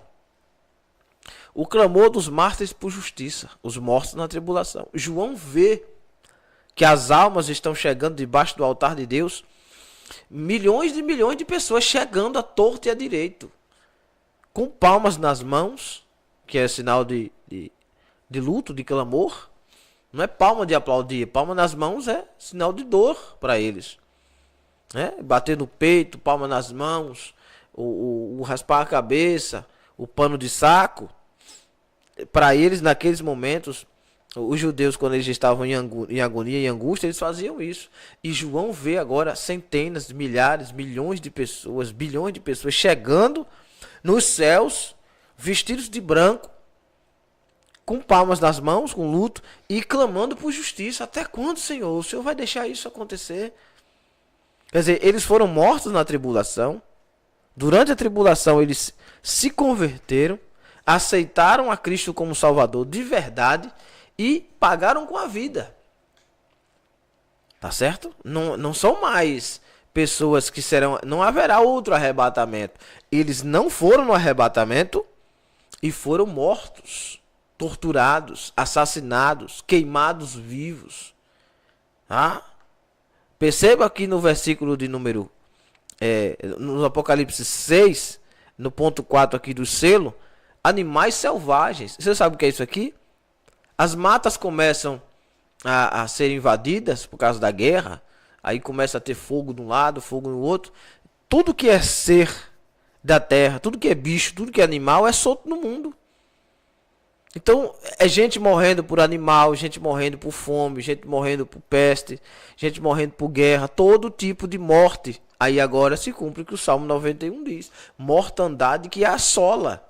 o clamor dos mártires por justiça, os mortos na tribulação. João vê que as almas estão chegando debaixo do altar de Deus, milhões de pessoas chegando à torta e à direito, com palmas nas mãos, que é sinal de luto, de clamor. Não é palma de aplaudir, palma nas mãos é sinal de dor para eles. Bater no peito, palma nas mãos, o raspar a cabeça, o pano de saco. Para eles, naqueles momentos, os judeus, quando eles estavam em agonia e angústia, eles faziam isso. E João vê agora centenas, milhares, milhões de pessoas, bilhões de pessoas chegando nos céus, vestidos de branco, com palmas nas mãos, com luto, e clamando por justiça. Até quando, Senhor? O Senhor vai deixar isso acontecer? Quer dizer, eles foram mortos na tribulação. Durante a tribulação, eles se converteram, aceitaram a Cristo como Salvador de verdade e pagaram com a vida. Tá certo? Não são mais pessoas que serão... Não haverá outro arrebatamento. Eles não foram no arrebatamento e foram mortos, torturados, assassinados, queimados vivos. Perceba aqui no versículo de número... no Apocalipse 6, no ponto 4 aqui do selo, animais selvagens. Você sabe o que é isso aqui? As matas começam a ser invadidas por causa da guerra. Aí começa a ter fogo de um lado, fogo no outro. Tudo que é ser da terra, tudo que é bicho, tudo que é animal é solto no mundo. Então é gente morrendo por animal, gente morrendo por fome, gente morrendo por peste, gente morrendo por guerra, todo tipo de morte. Aí agora se cumpre o que o Salmo 91 diz: mortandade que assola.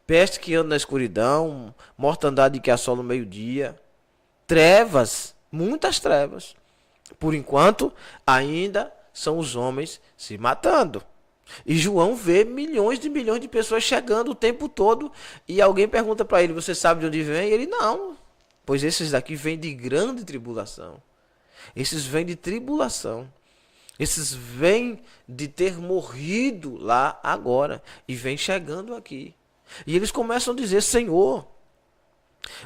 Peste que anda na escuridão, mortandade que assola o meio-dia, trevas, muitas trevas. Por enquanto, ainda são os homens se matando. E João vê milhões de pessoas chegando o tempo todo. E alguém pergunta para ele: você sabe de onde vem? E ele: não, pois esses daqui vêm de grande tribulação. Esses vêm de tribulação. Esses vêm de ter morrido lá agora e vêm chegando aqui. E eles começam a dizer: Senhor,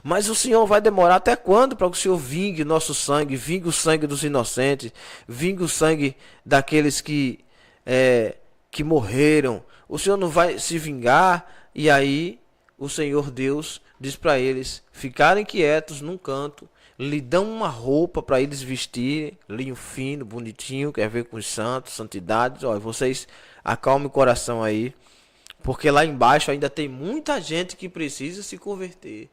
mas o Senhor vai demorar até quando para que o Senhor vingue nosso sangue, vingue o sangue dos inocentes, vingue o sangue daqueles que morreram? O Senhor não vai se vingar? E aí o Senhor Deus diz para eles ficarem quietos num canto, lhe dão uma roupa para eles vestirem, linho fino, bonitinho, quer ver com os santos, santidades. Olha, vocês acalmem o coração aí, porque lá embaixo ainda tem muita gente que precisa se converter.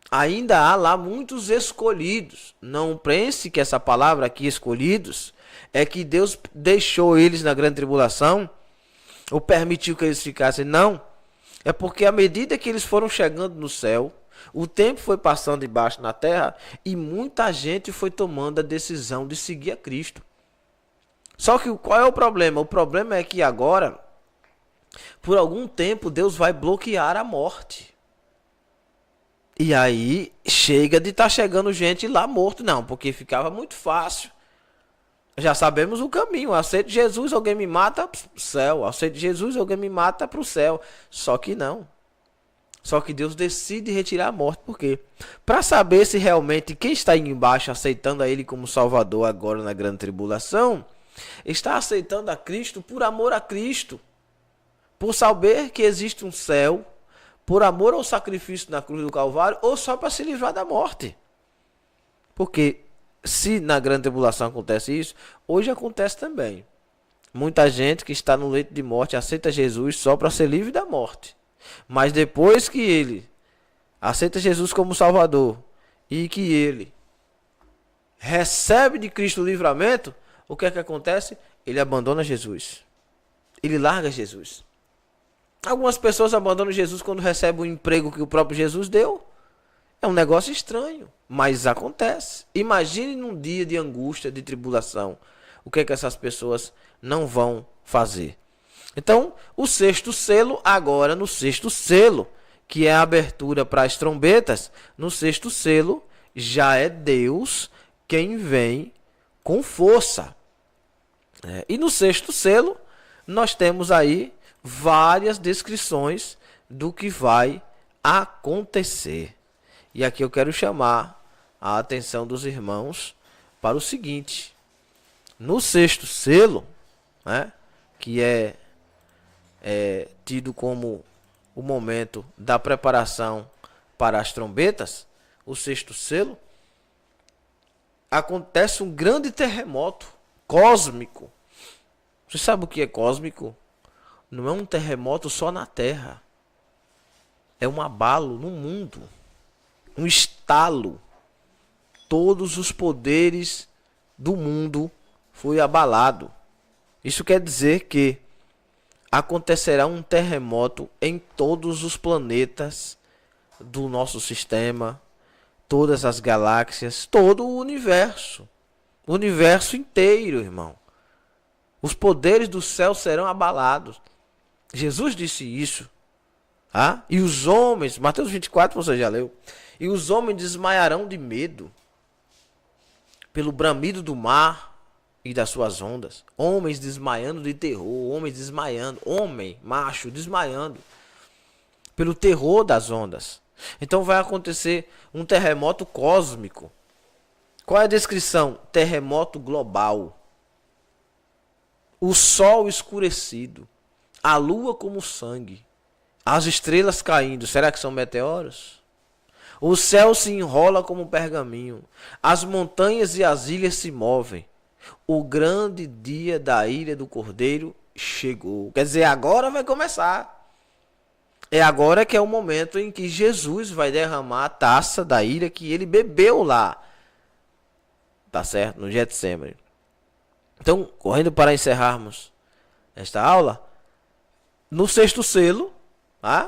Ainda há lá muitos escolhidos. Não pense que essa palavra aqui, escolhidos, é que Deus deixou eles na grande tribulação ou permitiu que eles ficassem. Não. É porque à medida que eles foram chegando no céu, o tempo foi passando embaixo na terra e muita gente foi tomando a decisão de seguir a Cristo. Só que qual é o problema? O problema é que agora, por algum tempo, Deus vai bloquear a morte. E aí chega de estar chegando gente lá morto. Não, porque ficava muito fácil. Já sabemos o caminho. Aceito Jesus, alguém me mata para o céu. Aceito Jesus, alguém me mata para o céu. Só que não. Só que Deus decide retirar a morte. Por quê? Para saber se realmente quem está aí embaixo aceitando a Ele como Salvador agora na grande tribulação, está aceitando a Cristo por amor a Cristo. Por saber que existe um céu, por amor ao sacrifício na cruz do Calvário, ou só para se livrar da morte. Porque se na grande tribulação acontece isso, hoje acontece também. Muita gente que está no leito de morte aceita Jesus só para ser livre da morte. Mas depois que ele aceita Jesus como Salvador e que ele recebe de Cristo o livramento, o que é que acontece? Ele abandona Jesus. Ele larga Jesus. Algumas pessoas abandonam Jesus quando recebem o emprego que o próprio Jesus deu. É um negócio estranho, mas acontece. Imagine num dia de angústia, de tribulação, o que é que essas pessoas não vão fazer. Então, o sexto selo, agora no sexto selo, que é a abertura para as trombetas, no sexto selo já é Deus quem vem com força. E no sexto selo, nós temos aí várias descrições do que vai acontecer. E aqui eu quero chamar a atenção dos irmãos para o seguinte: no sexto selo, né, que é tido como o momento da preparação para as trombetas, o sexto selo, acontece um grande terremoto cósmico. Você sabe o que é cósmico? Não é um terremoto só na Terra. É um abalo no mundo. Um estalo. Todos os poderes do mundo foi abalado. Isso quer dizer que acontecerá um terremoto em todos os planetas do nosso sistema, todas as galáxias, todo o universo inteiro, irmão. Os poderes do céu serão abalados. Jesus disse isso. E os homens, Mateus 24 você já leu, e os homens desmaiarão de medo pelo bramido do mar e das suas ondas. Homens desmaiando de terror, homens desmaiando, homem, macho, desmaiando pelo terror das ondas. Então vai acontecer um terremoto cósmico. Qual é a descrição? Terremoto global. O sol escurecido, a lua como sangue, as estrelas caindo. Será que são meteoros? O céu se enrola como um pergaminho, as montanhas e as ilhas se movem. O grande dia da ira do Cordeiro chegou. Quer dizer, agora vai começar. É agora que é o momento em que Jesus vai derramar a taça da ira que ele bebeu lá. Tá certo? No Getsemane. Então, correndo para encerrarmos esta aula, no sexto selo,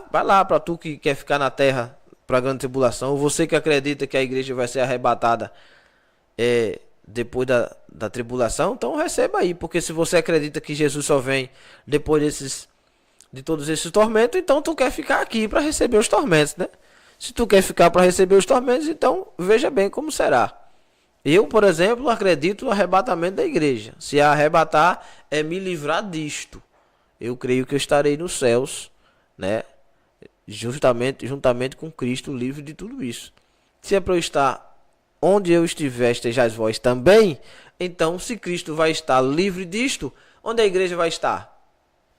vai lá para tu que quer ficar na terra para a grande tribulação, ou você que acredita que a igreja vai ser arrebatada depois da tribulação, então receba aí, porque se você acredita que Jesus só vem depois de todos esses tormentos, então tu quer ficar aqui para receber os tormentos, né? Se tu quer ficar para receber os tormentos, então veja bem como será. Eu, por exemplo, acredito no arrebatamento da igreja. Se arrebatar é me livrar disto, eu creio que eu estarei nos céus, né? Juntamente com Cristo, livre de tudo isso. Se é para eu estar onde eu estiver, estejais vós também, então se Cristo vai estar livre disto, onde a igreja vai estar?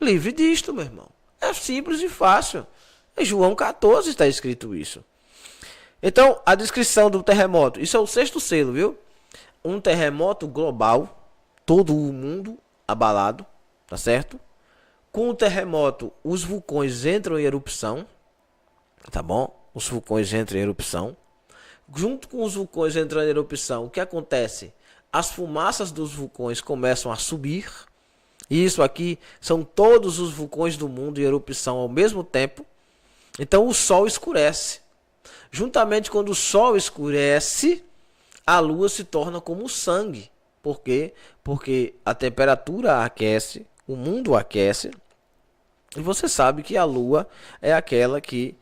Livre disto, meu irmão. É simples e fácil. Em João 14 está escrito isso. Então, a descrição do terremoto. Isso é o sexto selo, viu? Um terremoto global. Todo o mundo abalado. Tá certo? Com o terremoto, os vulcões entram em erupção. Tá bom? Os vulcões entram em erupção. Junto com os vulcões entrando em erupção, o que acontece? As fumaças dos vulcões começam a subir. E isso aqui são todos os vulcões do mundo em erupção ao mesmo tempo. Então o sol escurece. Juntamente quando o sol escurece, a lua se torna como sangue. Por quê? Porque a temperatura aquece, o mundo aquece. E você sabe que a lua é aquela que,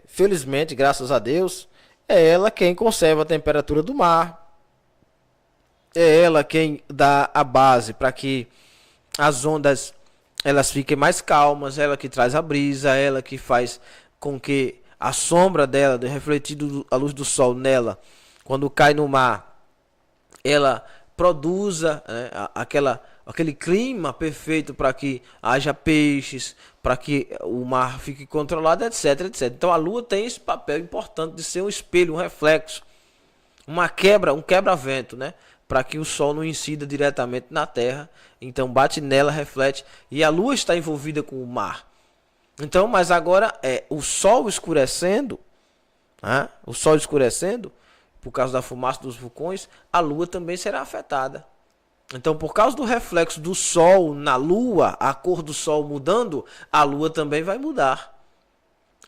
felizmente, graças a Deus, é ela quem conserva a temperatura do mar. É ela quem dá a base para que as ondas elas fiquem mais calmas, ela que traz a brisa, ela que faz com que a sombra dela, refletido a luz do sol nela, quando cai no mar, ela produza, né, aquele clima perfeito para que haja peixes, para que o mar fique controlado, etc, etc. Então a lua tem esse papel importante de ser um espelho, um reflexo, um quebra-vento, né? Para que o sol não incida diretamente na terra. Então bate nela, reflete, e a lua está envolvida com o mar. Então, mas agora o sol escurecendo, né? O sol escurecendo, por causa da fumaça dos vulcões, a lua também será afetada. Então, por causa do reflexo do sol na lua, a cor do sol mudando, a lua também vai mudar.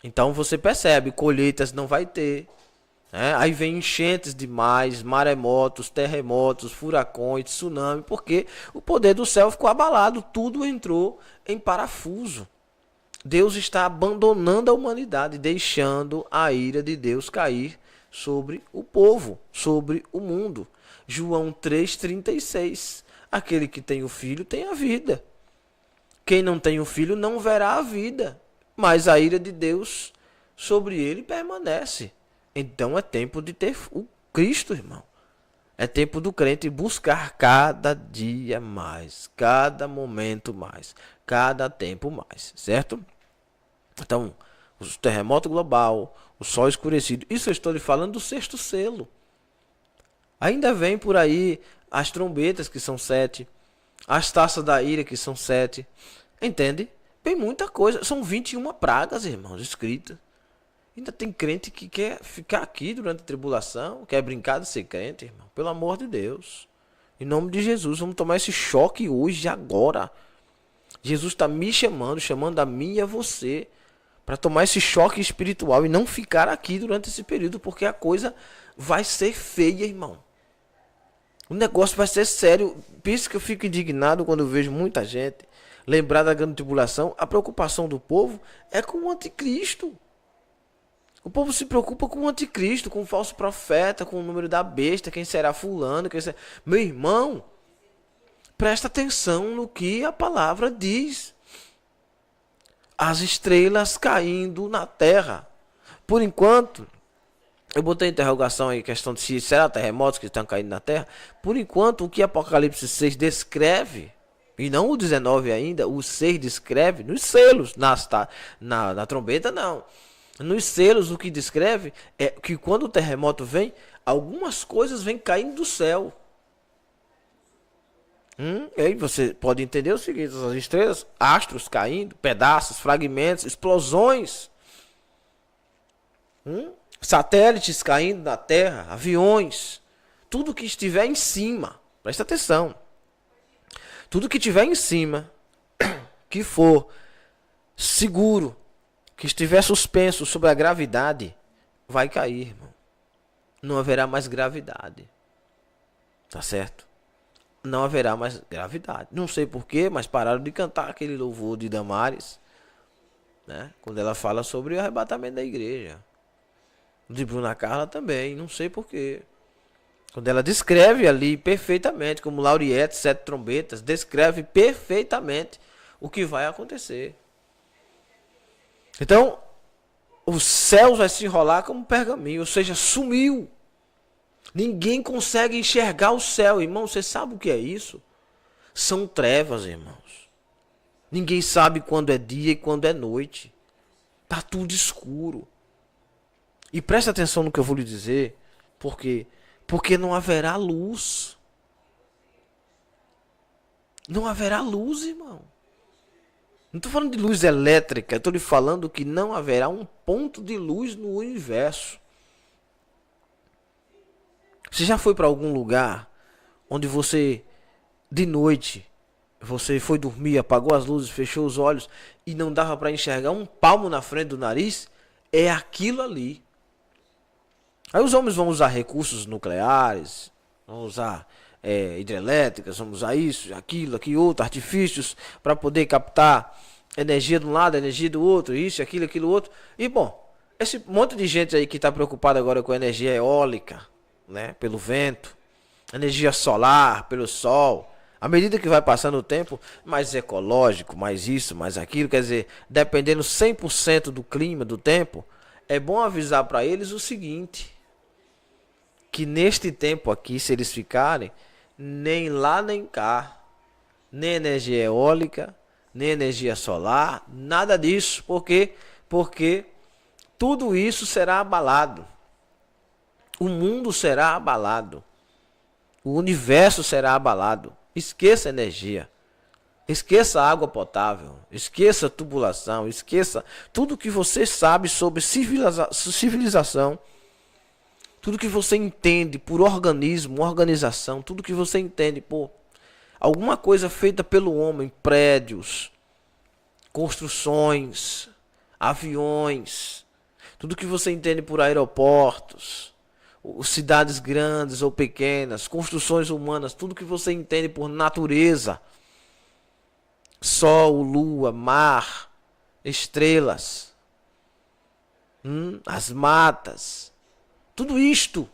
Então você percebe, colheitas não vai ter. Aí vem enchentes demais, maremotos, terremotos, furacões, tsunami, porque o poder do céu ficou abalado, tudo entrou em parafuso. Deus está abandonando a humanidade, deixando a ira de Deus cair sobre o povo, sobre o mundo. João 3,36. Aquele que tem o filho tem a vida. Quem não tem o filho não verá a vida. mas a ira de Deus sobre ele permanece. Então é tempo de ter o Cristo, irmão. É tempo do crente buscar cada dia mais, cada momento mais, cada tempo mais, certo? Então, o terremoto global, o sol escurecido, isso eu estou lhe falando do sexto selo. Ainda vem por aí as trombetas, que são 7, as taças da ira, que são 7, entende? Tem muita coisa, são 21 pragas, irmãos, escritas. Ainda tem crente que quer ficar aqui durante a tribulação, quer brincar de ser crente, irmão. Pelo amor de Deus. Em nome de Jesus, vamos tomar esse choque hoje, agora. Jesus está me chamando, chamando a mim e a você, para tomar esse choque espiritual e não ficar aqui durante esse período, porque a coisa vai ser feia, irmão. O negócio vai ser sério. Por isso que eu fico indignado quando eu vejo muita gente lembrar da grande tribulação. A preocupação do povo é com o anticristo. O povo se preocupa com o anticristo, com o falso profeta, com o número da besta, quem será fulano, quem será... Meu irmão, presta atenção no que a palavra diz. As estrelas caindo na terra. Por enquanto, eu botei interrogação aí, questão de se será terremotos que estão caindo na terra. Por enquanto, o que Apocalipse 6 descreve, e não o 19 ainda, o 6 descreve, nos selos, na trombeta não. Nos selos, o que descreve é que quando o terremoto vem, algumas coisas vêm caindo do céu. E aí você pode entender o seguinte: as estrelas, astros caindo, pedaços, fragmentos, explosões, satélites caindo na terra, aviões, tudo que estiver em cima, presta atenção, tudo que estiver em cima, que for seguro, que estiver suspenso sobre a gravidade, vai cair, irmão. Não haverá mais gravidade. Tá certo? Não haverá mais gravidade. Não sei porquê, mas pararam de cantar aquele louvor de Damares, né? Quando ela fala sobre o arrebatamento da igreja. De Bruna Carla também, não sei porquê. Quando ela descreve ali perfeitamente, como Lauriette, 7 trombetas, descreve perfeitamente o que vai acontecer. Então, o céu vai se enrolar como um pergaminho, ou seja, sumiu. Ninguém consegue enxergar o céu, irmão. Você sabe o que é isso? São trevas, irmãos. Ninguém sabe quando é dia e quando é noite. Tá tudo escuro. E presta atenção no que eu vou lhe dizer, porque não haverá luz. Não haverá luz, irmão. Não estou falando de luz elétrica, estou lhe falando que não haverá um ponto de luz no universo. Você já foi para algum lugar onde você, de noite, você foi dormir, apagou as luzes, fechou os olhos e não dava para enxergar um palmo na frente do nariz? É aquilo ali. Aí os homens vão usar recursos nucleares, vão usar hidrelétricas, vão usar isso, aquilo, outro, artifícios para poder captar energia de um lado, energia do outro, isso, aquilo outro. E bom, esse monte de gente aí que está preocupado agora com energia eólica, né, pelo vento, energia solar, pelo sol, à medida que vai passando o tempo, mais ecológico, mais isso, mais aquilo, quer dizer, dependendo 100% do clima, do tempo, é bom avisar para eles o seguinte, que neste tempo aqui, se eles ficarem, nem lá nem cá, nem energia eólica, nem energia solar, nada disso. Por quê? Porque tudo isso será abalado. O mundo será abalado. O universo será abalado. Esqueça energia. Esqueça água potável. Esqueça tubulação. Esqueça tudo que você sabe sobre civilização. Tudo que você entende por organismo, organização, tudo que você entende por alguma coisa feita pelo homem, prédios, construções, aviões, tudo que você entende por aeroportos, cidades grandes ou pequenas, construções humanas, tudo que você entende por natureza, sol, lua, mar, estrelas, as matas, tudo isto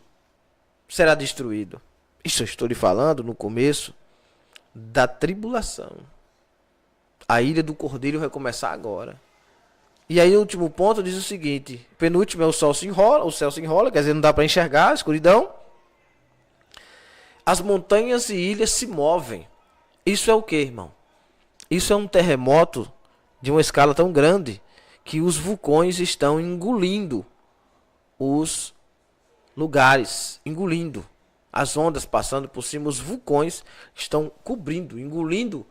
será destruído. Isso eu estou lhe falando no começo da tribulação. A ira do Cordeiro vai começar agora. E aí o último ponto diz o seguinte: penúltimo é o sol se enrola, o céu se enrola, quer dizer, não dá para enxergar, a escuridão. As montanhas e ilhas se movem. Isso é o que, irmão? Isso é um terremoto de uma escala tão grande que os vulcões estão engolindo os lugares, engolindo as ondas passando por cima, os vulcões estão cobrindo, engolindo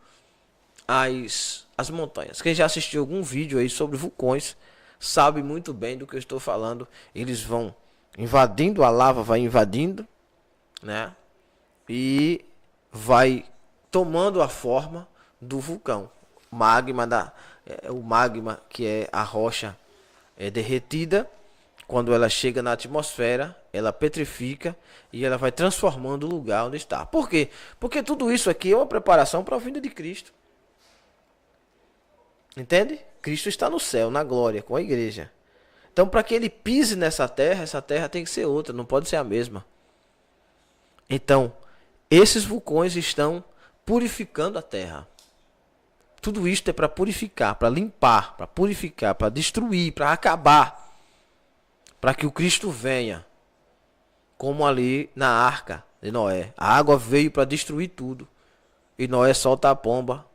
as montanhas. Quem já assistiu algum vídeo aí sobre vulcões sabe muito bem do que eu estou falando. Eles vão invadindo, a lava vai invadindo, né? E vai tomando a forma do vulcão. O magma, que é a rocha derretida, quando ela chega na atmosfera, ela petrifica e ela vai transformando o lugar onde está. Por quê? Porque tudo isso aqui é uma preparação para a vinda de Cristo. Entende? Cristo está no céu, na glória, com a igreja. Então, para que ele pise nessa terra, essa terra tem que ser outra, não pode ser a mesma. Então, esses vulcões estão purificando a terra. Tudo isto é para purificar, para limpar, para purificar, para destruir, para acabar. Para que o Cristo venha, como ali na arca de Noé. A água veio para destruir tudo. E Noé solta a pomba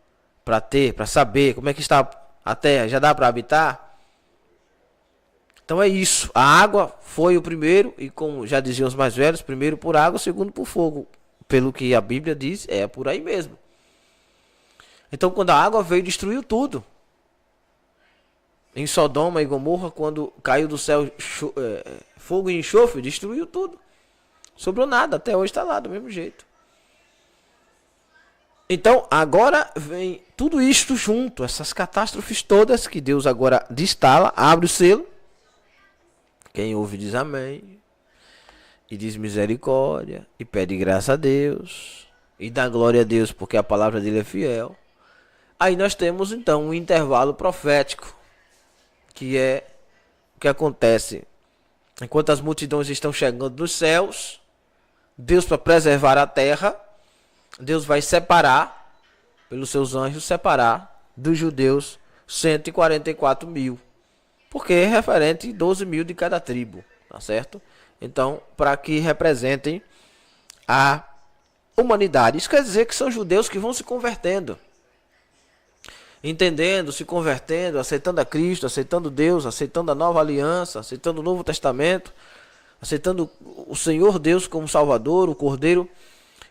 para saber como é que está a terra. Já dá para habitar? Então é isso. A água foi o primeiro, e como já diziam os mais velhos, primeiro por água, segundo por fogo. Pelo que a Bíblia diz, é por aí mesmo. Então quando a água veio, destruiu tudo. Em Sodoma e Gomorra, quando caiu do céu fogo e enxofre, destruiu tudo. Sobrou nada, até hoje está lá do mesmo jeito. Então agora vem tudo isto junto, essas catástrofes todas que Deus agora destala, abre o selo. Quem ouve diz amém. E diz misericórdia. E pede graça a Deus. E dá glória a Deus porque a palavra dele é fiel. Aí nós temos então um intervalo profético. Que é o que acontece enquanto as multidões estão chegando dos céus. Deus, para preservar a terra, Deus vai separar, pelos seus anjos, separar dos judeus 144 mil. Porque é referente 12 mil de cada tribo, tá certo? Então, para que representem a humanidade. Isso quer dizer que são judeus que vão se convertendo. Entendendo, se convertendo, aceitando a Cristo, aceitando Deus, aceitando a nova aliança, aceitando o Novo Testamento, aceitando o Senhor Deus como Salvador, o Cordeiro.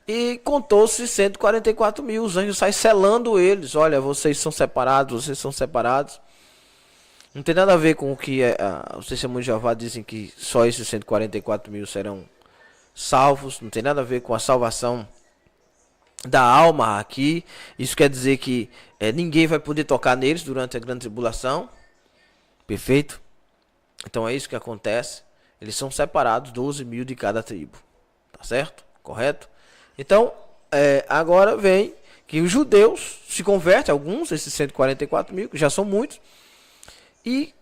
E contou-se 144 mil. Os anjos saem selando eles. Olha, vocês são separados, vocês são separados. Não tem nada a ver com o que os testemunhos de Jeová dizem que só esses 144 mil serão salvos. Não tem nada a ver com a salvação da alma aqui. Isso quer dizer que ninguém vai poder tocar neles durante a grande tribulação. Perfeito? Então é isso que acontece. Eles são separados, 12 mil de cada tribo. Tá certo? Correto? Então, agora vem que os judeus se convertem, alguns, esses 144 mil, que já são muitos, e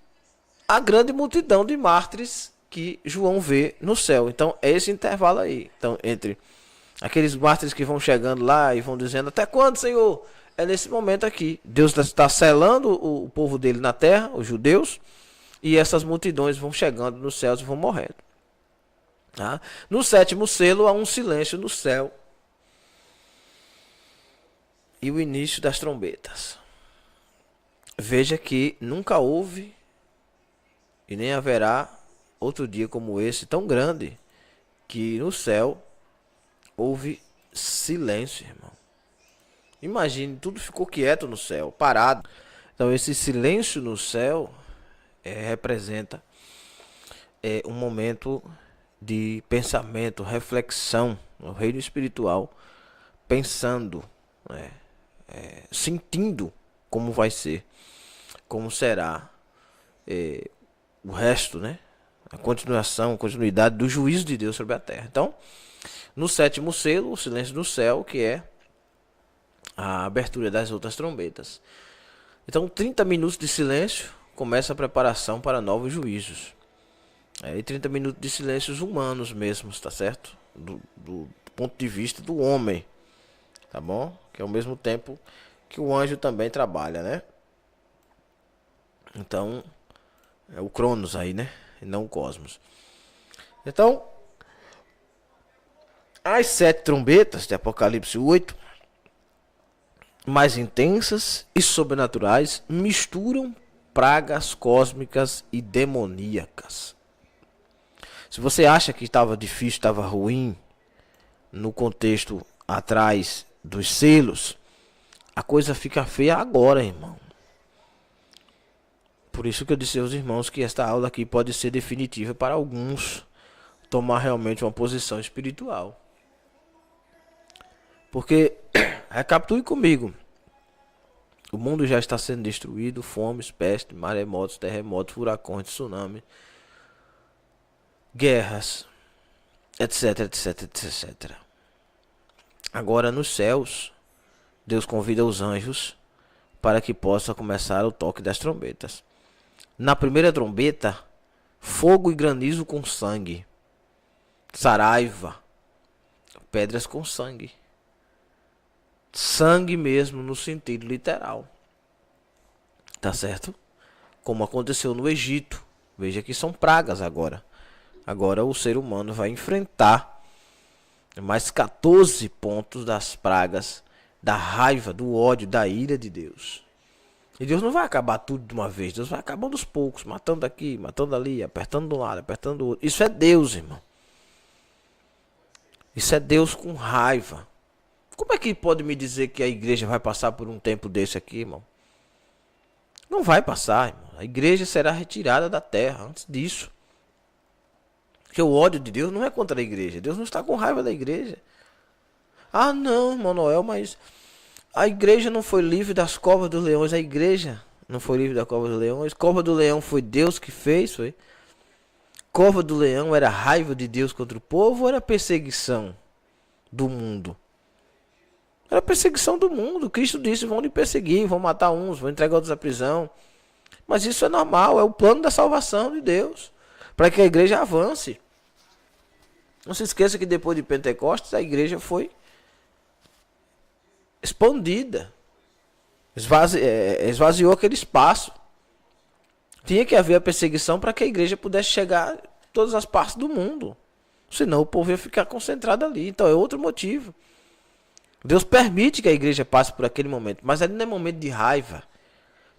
a grande multidão de mártires que João vê no céu. Então, é esse intervalo aí. Então, entre aqueles mártires que vão chegando lá e vão dizendo, até quando, Senhor? É nesse momento aqui. Deus está selando o povo dele na terra, os judeus, e essas multidões vão chegando nos céus e vão morrendo. Tá? No sétimo selo, há um silêncio no céu. E o início das trombetas. Veja que nunca houve e nem haverá outro dia como esse, tão grande, que no céu houve silêncio, irmão. Imagine, tudo ficou quieto no céu, parado. Então esse silêncio no céu representa um momento de pensamento, reflexão no reino espiritual, pensando, sentindo como vai ser, como será o resto, a continuidade do juízo de Deus sobre a terra. Então, no sétimo selo, o silêncio do céu, que é a abertura das outras trombetas. Então, 30 minutos de silêncio, começa a preparação para novos juízos. E 30 minutos de silêncios humanos mesmos, tá certo? Do ponto de vista do homem, tá bom? Que é ao mesmo tempo que o anjo também trabalha, né? Então, É o Cronos aí, né? E não o Cosmos. Então, as 7 trombetas de Apocalipse 8, mais intensas e sobrenaturais, misturam pragas cósmicas e demoníacas. Se você acha que estava difícil, estava ruim, no contexto atrás dos selos, a coisa fica feia agora, irmão. Por isso que eu disse aos irmãos que esta aula aqui pode ser definitiva para alguns tomar realmente uma posição espiritual. Porque, recapitule comigo, o mundo já está sendo destruído, fomes, peste, maremotos, terremotos, furacões, tsunami, guerras, etc, etc, etc. Agora nos céus, Deus convida os anjos para que possa começar o toque das trombetas. Na primeira trombeta, fogo e granizo com sangue, saraiva, pedras com sangue. Sangue mesmo no sentido literal. Tá certo? Como aconteceu no Egito. Veja que são pragas agora. Agora o ser humano vai enfrentar mais 14 pontos das pragas, da raiva, do ódio, da ira de Deus. E Deus não vai acabar tudo de uma vez. Deus vai acabando aos poucos, matando aqui, matando ali, apertando de um lado, apertando do outro. Isso é Deus, irmão. Isso é Deus com raiva. Como é que pode me dizer que a igreja vai passar por um tempo desse aqui, irmão? Não vai passar, irmão. A igreja será retirada da terra antes disso. Porque o ódio de Deus não é contra a igreja. Deus não está com raiva da igreja. Ah, não, irmão Noel, mas a igreja não foi livre das covas dos leões. A igreja não foi livre da cova dos leões. Cova do leão foi Deus que fez, foi? Cova do leão era raiva de Deus contra o povo ou era perseguição do mundo? Era perseguição do mundo. Cristo disse, vão lhe perseguir, vão matar uns, vão entregar outros à prisão. Mas isso é normal, é o plano da salvação de Deus, para que a igreja avance. Não se esqueça que depois de Pentecostes, a igreja foi expandida. Esvaziou aquele espaço. Tinha que haver a perseguição para que a igreja pudesse chegar a todas as partes do mundo. Senão o povo ia ficar concentrado ali. Então é outro motivo. Deus permite que a igreja passe por aquele momento. Mas ali não é momento de raiva.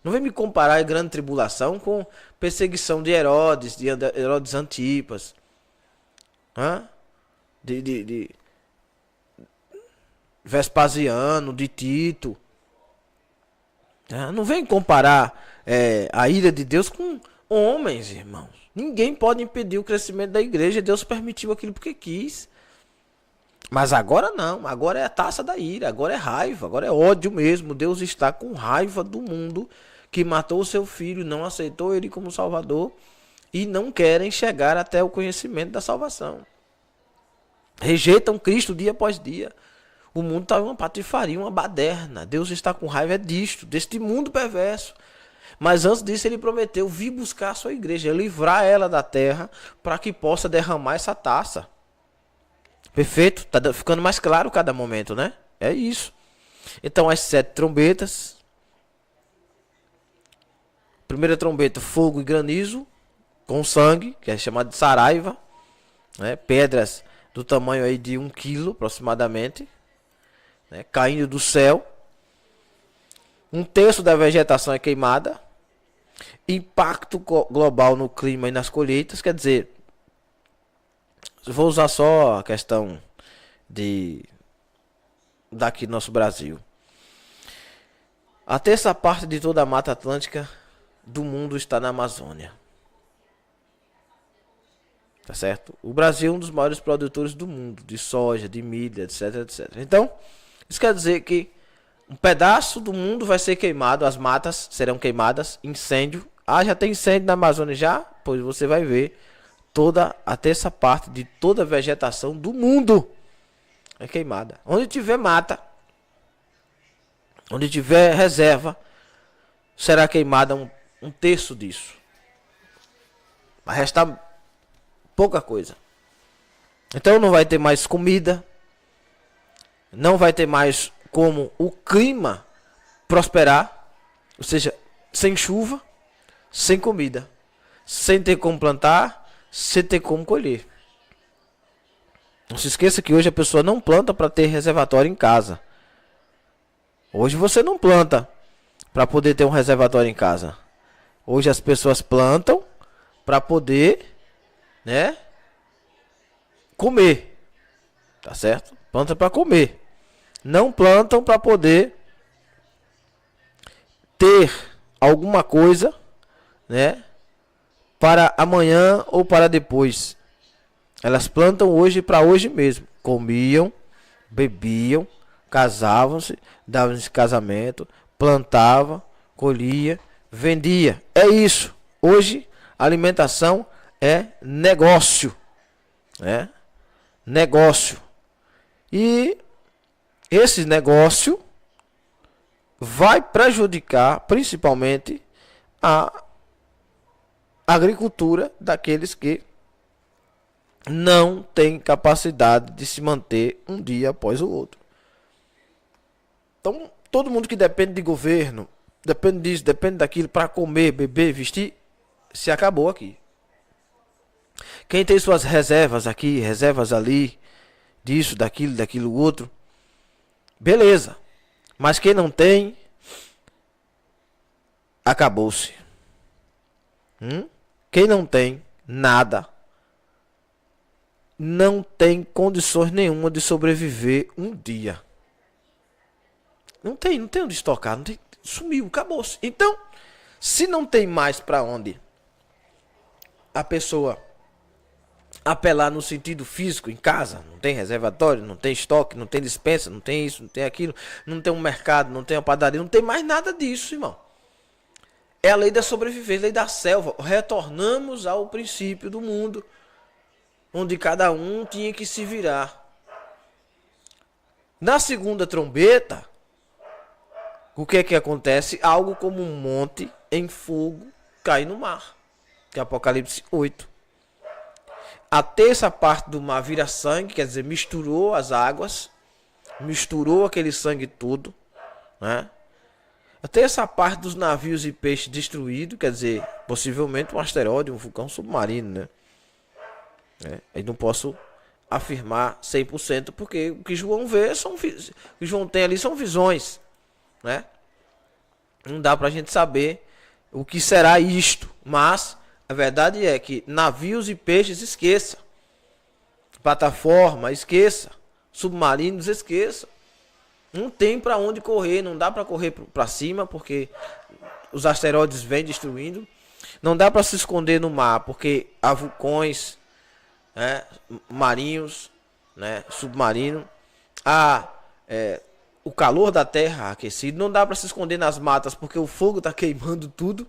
Não vem me comparar a grande tribulação com perseguição de Herodes, de Herodes Antipas. De Vespasiano, de Tito. Não vem comparar a ira de Deus com homens, irmãos. Ninguém pode impedir o crescimento da igreja. Deus permitiu aquilo porque quis. Mas agora não. Agora é a taça da ira. Agora é raiva. Agora é ódio mesmo. Deus está com raiva do mundo que matou o seu filho, não aceitou ele como salvador e não querem chegar até o conhecimento da salvação. Rejeitam Cristo dia após dia. O mundo está uma patifaria, uma baderna. Deus está com raiva disto, deste mundo perverso. Mas antes disso ele prometeu vir buscar a sua igreja, livrar ela da terra para que possa derramar essa taça. Perfeito? Está ficando mais claro cada momento, né? É isso. Então as 7 trombetas. Primeira trombeta, fogo e granizo com sangue, que é chamado de saraiva, né? Pedras do tamanho aí de 1 quilo aproximadamente, né? Caindo do céu. 1/3 da vegetação é queimada. Impacto global no clima e nas colheitas. Quer dizer, vou usar só a questão daqui do nosso Brasil. A terça parte de toda a Mata Atlântica do mundo está na Amazônia. Tá certo? O Brasil é um dos maiores produtores do mundo, de soja, de milho, etc, etc. Então, isso quer dizer que um pedaço do mundo vai ser queimado, as matas serão queimadas, incêndio. Ah, já tem incêndio na Amazônia já? Pois você vai ver toda a terça parte de toda a vegetação do mundo é queimada. Onde tiver mata, onde tiver reserva, será queimada 1/3 disso. Vai restar pouca coisa. Então não vai ter mais comida, não vai ter mais como o clima prosperar, ou seja, sem chuva, sem comida. sem ter como plantar, sem ter como colher. Não se esqueça que hoje a pessoa não planta para ter reservatório em casa. Hoje você não planta para poder ter um reservatório em casa. Hoje as pessoas plantam para poder, né, comer. Tá certo? Planta para comer. Não plantam para poder ter alguma coisa, né, para amanhã ou para depois. Elas plantam hoje para hoje mesmo. Comiam, bebiam, casavam-se, davam-se casamento, plantava, colhia, vendia. É isso. Hoje alimentação é negócio, né? Negócio. E esse negócio vai prejudicar principalmente a agricultura daqueles que não têm capacidade de se manter um dia após o outro. Então, todo mundo que depende de governo, depende disso, depende daquilo para comer, beber, vestir, se acabou aqui. Quem tem suas reservas aqui, reservas ali, disso, daquilo outro, beleza. Mas quem não tem, acabou-se. Quem não tem nada, não tem condições nenhuma de sobreviver um dia. Não tem onde estocar, não tem, sumiu, acabou-se. Então, se não tem mais para onde a pessoa apelar no sentido físico em casa, não tem reservatório, não tem estoque, não tem despensa, não tem isso, não tem aquilo, não tem um mercado, não tem uma padaria, não tem mais nada disso, irmão. É a lei da sobrevivência, lei da selva. Retornamos ao princípio do mundo, onde cada um tinha que se virar. Na segunda trombeta, o que é que acontece? Algo como um monte em fogo cai no mar, que é Apocalipse 8. A terça parte do mar vira sangue, quer dizer, misturou as águas, misturou aquele sangue todo, né? A terça parte dos navios e peixes destruídos, quer dizer, possivelmente um asteroide, um vulcão submarino, né? Eu não posso afirmar 100%, porque o que João vê o que João tem ali são visões, né? Não dá pra gente saber o que será isto, mas a verdade é que navios e peixes esqueça, plataforma esqueça, submarinos esqueça. Não tem para onde correr, não dá para correr para cima porque os asteroides vêm destruindo. Não dá para se esconder no mar porque há vulcões, né, marinhos, né, submarino, há o calor da terra aquecido. Não dá para se esconder nas matas porque o fogo está queimando tudo.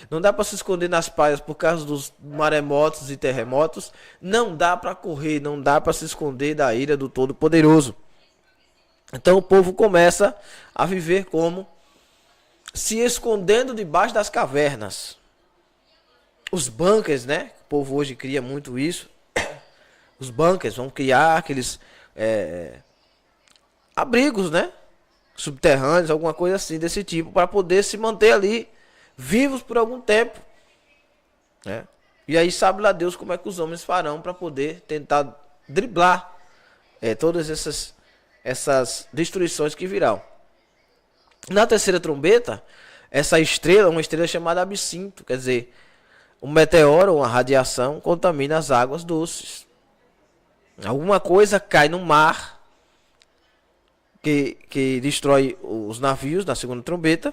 Não dá para se esconder nas praias por causa dos maremotos e terremotos. Não dá para correr, não dá para se esconder da ira do Todo-Poderoso. Então o povo começa a viver como se escondendo debaixo das cavernas. Os bunkers, né? O povo hoje cria muito isso. Os bunkers vão criar aqueles abrigos, né? Subterrâneos, alguma coisa assim desse tipo, para poder se manter ali vivos por algum tempo, né? E aí sabe lá Deus como é que os homens farão para poder tentar driblar todas essas destruições que virão. Na terceira trombeta, essa estrela, uma estrela chamada absinto, quer dizer, um meteoro, uma radiação contamina as águas doces. Alguma coisa cai no mar que destrói os navios na segunda trombeta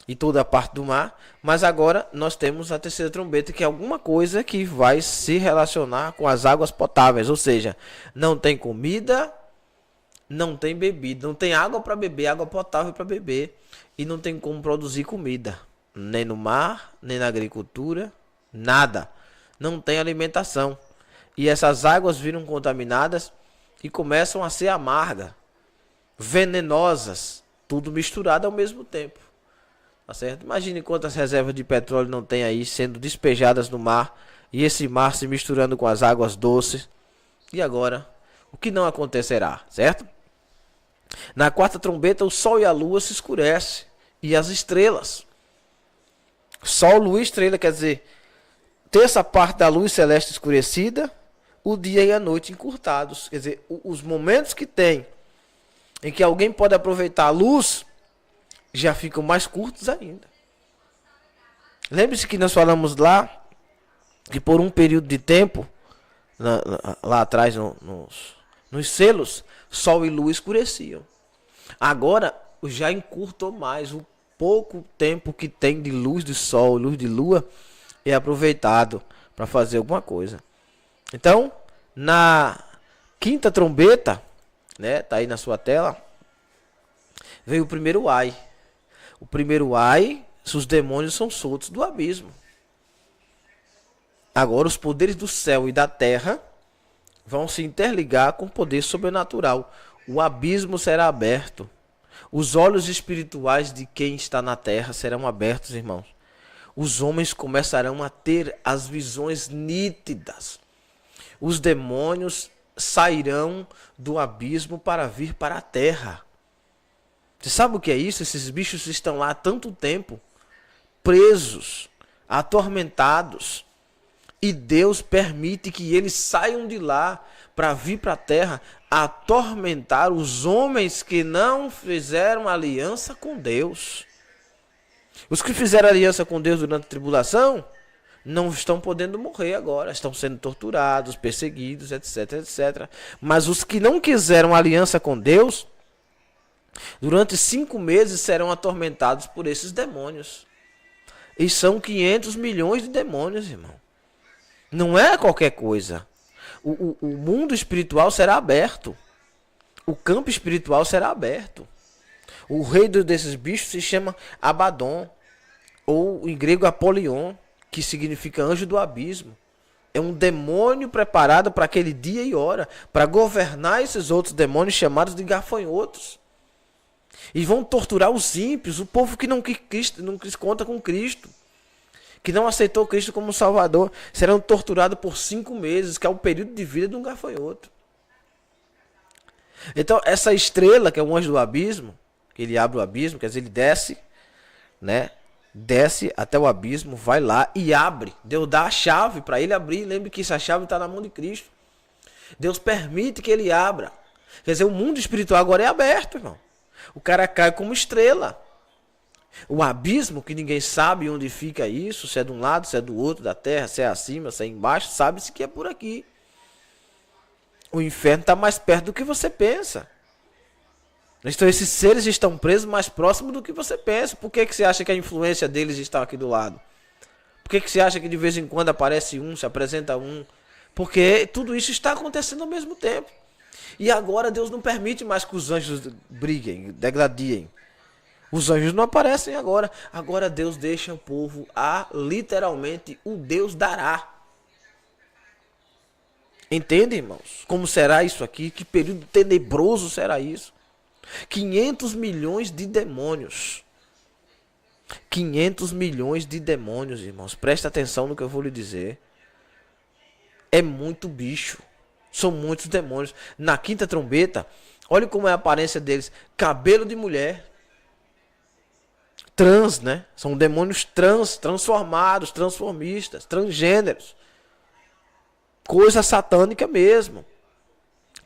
e toda a parte do mar, mas agora nós temos a terceira trombeta, que é alguma coisa que vai se relacionar com as águas potáveis, ou seja, não tem comida, não tem bebida, não tem água para beber, água potável para beber, e não tem como produzir comida, nem no mar, nem na agricultura, nada, não tem alimentação, e essas águas viram contaminadas e começam a ser amargas, venenosas, tudo misturado ao mesmo tempo. Tá certo? Imagine quantas reservas de petróleo não tem aí sendo despejadas no mar, e esse mar se misturando com as águas doces. E agora, o que não acontecerá, certo? Na quarta trombeta, o sol e a lua se escurecem, e as estrelas. Sol, lua e estrela, quer dizer, terça parte da luz celeste escurecida, o dia e a noite encurtados. Quer dizer, os momentos que tem em que alguém pode aproveitar a luz já ficam mais curtos ainda. Lembre-se que nós falamos lá que por um período de tempo, lá atrás nos selos, sol e lua escureciam. Agora já encurtou mais. O pouco tempo que tem de luz de sol e luz de lua é aproveitado para fazer alguma coisa. Então, na quinta trombeta, né, tá aí na sua tela, veio o primeiro ai. O primeiro ai, os demônios são soltos do abismo. Agora os poderes do céu e da terra vão se interligar com o poder sobrenatural. O abismo será aberto. Os olhos espirituais de quem está na terra serão abertos, irmãos. Os homens começarão a ter as visões nítidas. Os demônios sairão do abismo para vir para a terra. Você sabe o que é isso? Esses bichos estão lá há tanto tempo, presos, atormentados. E Deus permite que eles saiam de lá para vir para a terra atormentar os homens que não fizeram aliança com Deus. Os que fizeram aliança com Deus durante a tribulação não estão podendo morrer agora, estão sendo torturados, perseguidos, etc, etc. Mas os que não quiseram aliança com Deus, durante 5 meses serão atormentados por esses demônios. E são 500 milhões de demônios, irmão. Não é qualquer coisa. O mundo espiritual será aberto. O campo espiritual será aberto. O rei desses bichos se chama Abaddon, ou em grego Apolion, que significa anjo do abismo. É um demônio preparado para aquele dia e hora, para governar esses outros demônios chamados de gafanhotos. E vão torturar os ímpios, o povo que não quis conta com Cristo, que não aceitou Cristo como Salvador, serão torturados por 5 meses, que é o período de vida de um gafanhoto. Então, essa estrela, que é o anjo do abismo, que ele abre o abismo, quer dizer, ele desce, né? Desce até o abismo, vai lá e abre. Deus dá a chave para ele abrir. Lembre que essa chave está na mão de Cristo. Deus permite que ele abra. Quer dizer, o mundo espiritual agora é aberto, irmão. O cara cai como estrela. O abismo, que ninguém sabe onde fica isso, se é de um lado, se é do outro, da terra, se é acima, se é embaixo, sabe-se que é por aqui. O inferno está mais perto do que você pensa. Então esses seres estão presos mais próximo do que você pensa. Por que você acha que a influência deles está aqui do lado? Por que você acha que de vez em quando aparece um, se apresenta um? Porque tudo isso está acontecendo ao mesmo tempo. E agora Deus não permite mais que os anjos briguem, degradiem. Os anjos não aparecem agora. Agora Deus deixa o povo a, literalmente, o Deus dará. Entende, irmãos? Como será isso aqui? Que período tenebroso será isso? 500 milhões de demônios. 500 milhões de demônios, irmãos. Presta atenção no que eu vou lhe dizer. É muito bicho. São muitos demônios. Na quinta trombeta, olha como é a aparência deles. Cabelo de mulher. Trans, né? São demônios transformados, transformistas, transgêneros. Coisa satânica mesmo.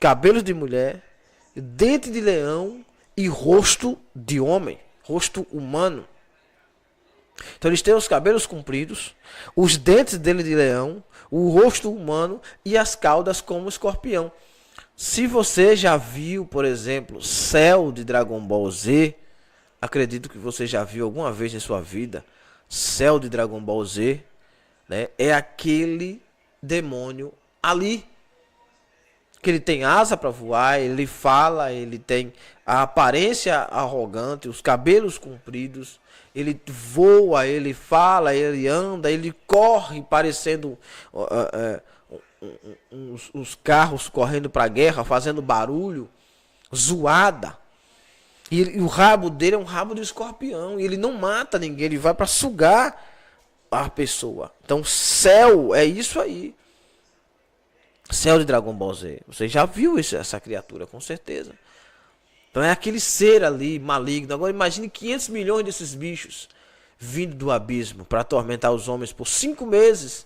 Cabelos de mulher, dente de leão e rosto de homem, rosto humano. Então eles têm os cabelos compridos, os dentes dele de leão, o rosto humano e as caudas como escorpião. Se você já viu, por exemplo, Cell de Dragon Ball Z, acredito que você já viu alguma vez em sua vida, Cell de Dragon Ball Z, né? É aquele demônio ali. Que ele tem asa para voar, ele fala, ele tem a aparência arrogante, os cabelos compridos, ele voa, ele fala, ele anda, ele corre parecendo uns carros correndo para a guerra, fazendo barulho, zoada. E o rabo dele é um rabo de escorpião, e ele não mata ninguém, ele vai para sugar a pessoa. Então, céu é isso aí. Céu de Dragon Ball Z. Você já viu essa criatura, com certeza. Então é aquele ser ali, maligno. Agora imagine 500 milhões desses bichos vindo do abismo para atormentar os homens por 5 meses.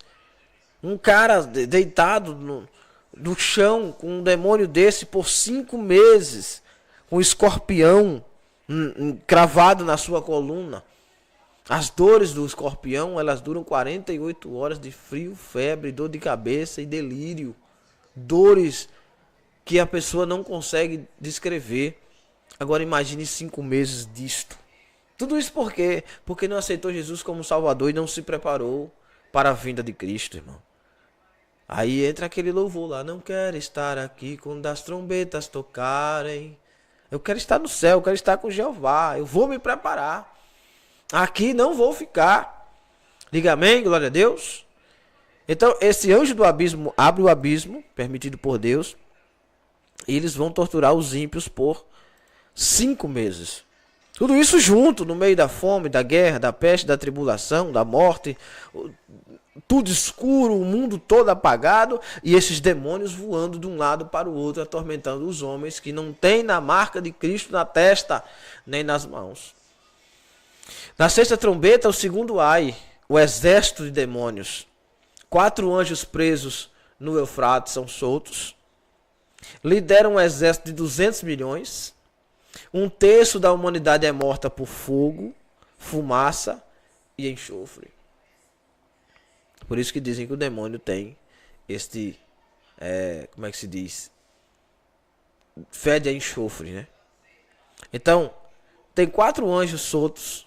Um cara deitado no chão com um demônio desse por 5 meses, com um escorpião cravado na sua coluna. As dores do escorpião, elas duram 48 horas de frio, febre, dor de cabeça e delírio. Dores que a pessoa não consegue descrever. Agora imagine 5 meses disto. Tudo isso por quê? Porque não aceitou Jesus como Salvador e não se preparou para a vinda de Cristo, irmão. Aí entra aquele louvor lá. Não quero estar aqui quando as trombetas tocarem. Eu quero estar no céu, eu quero estar com Jeová. Eu vou me preparar. Aqui não vou ficar. Diga amém, glória a Deus. Então, esse anjo do abismo abre o abismo, permitido por Deus. E eles vão torturar os ímpios por 5 meses. Tudo isso junto, no meio da fome, da guerra, da peste, da tribulação, da morte. Tudo escuro, o mundo todo apagado. E esses demônios voando de um lado para o outro, atormentando os homens que não têm na marca de Cristo na testa, nem nas mãos. Na sexta trombeta, o segundo ai, o exército de demônios. 4 anjos presos no Eufrates são soltos. Lideram um exército de 200 milhões. 1/3 da humanidade é morta por fogo, fumaça e enxofre. Por isso que dizem que o demônio tem este, como é que se diz? Fede a enxofre, né? Então, tem 4 anjos soltos.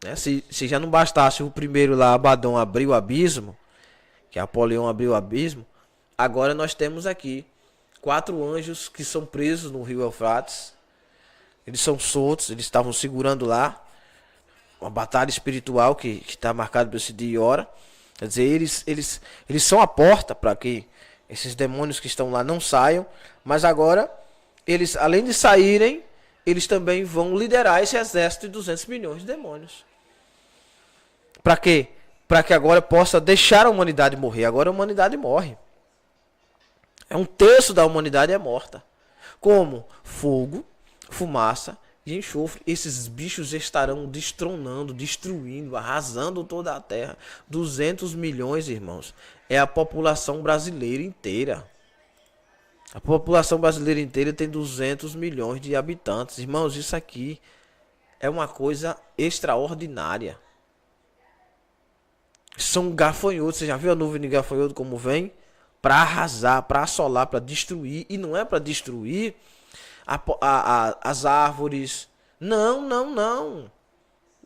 Né? Se já não bastasse o primeiro lá, Abaddon, abriu o abismo, que Apolion abriu o abismo, agora nós temos aqui 4 anjos que são presos no rio Eufrates. Eles são soltos, eles estavam segurando lá uma batalha espiritual que está marcada por esse dia e hora. Quer dizer, eles são a porta para que esses demônios que estão lá não saiam. Mas agora, eles, além de saírem, eles também vão liderar esse exército de 200 milhões de demônios. Para quê? Para que agora possa deixar a humanidade morrer. Agora a humanidade morre. 1/3 da humanidade é morta. Como? Fogo, fumaça e enxofre. Esses bichos estarão destronando, destruindo, arrasando toda a terra. 200 milhões, irmãos. É a população brasileira inteira. A população brasileira inteira tem 200 milhões de habitantes. Irmãos, isso aqui é uma coisa extraordinária. São gafanhotos. Você já viu a nuvem de gafanhoto como vem? Para arrasar, para assolar, para destruir. E não é para destruir as árvores. Não.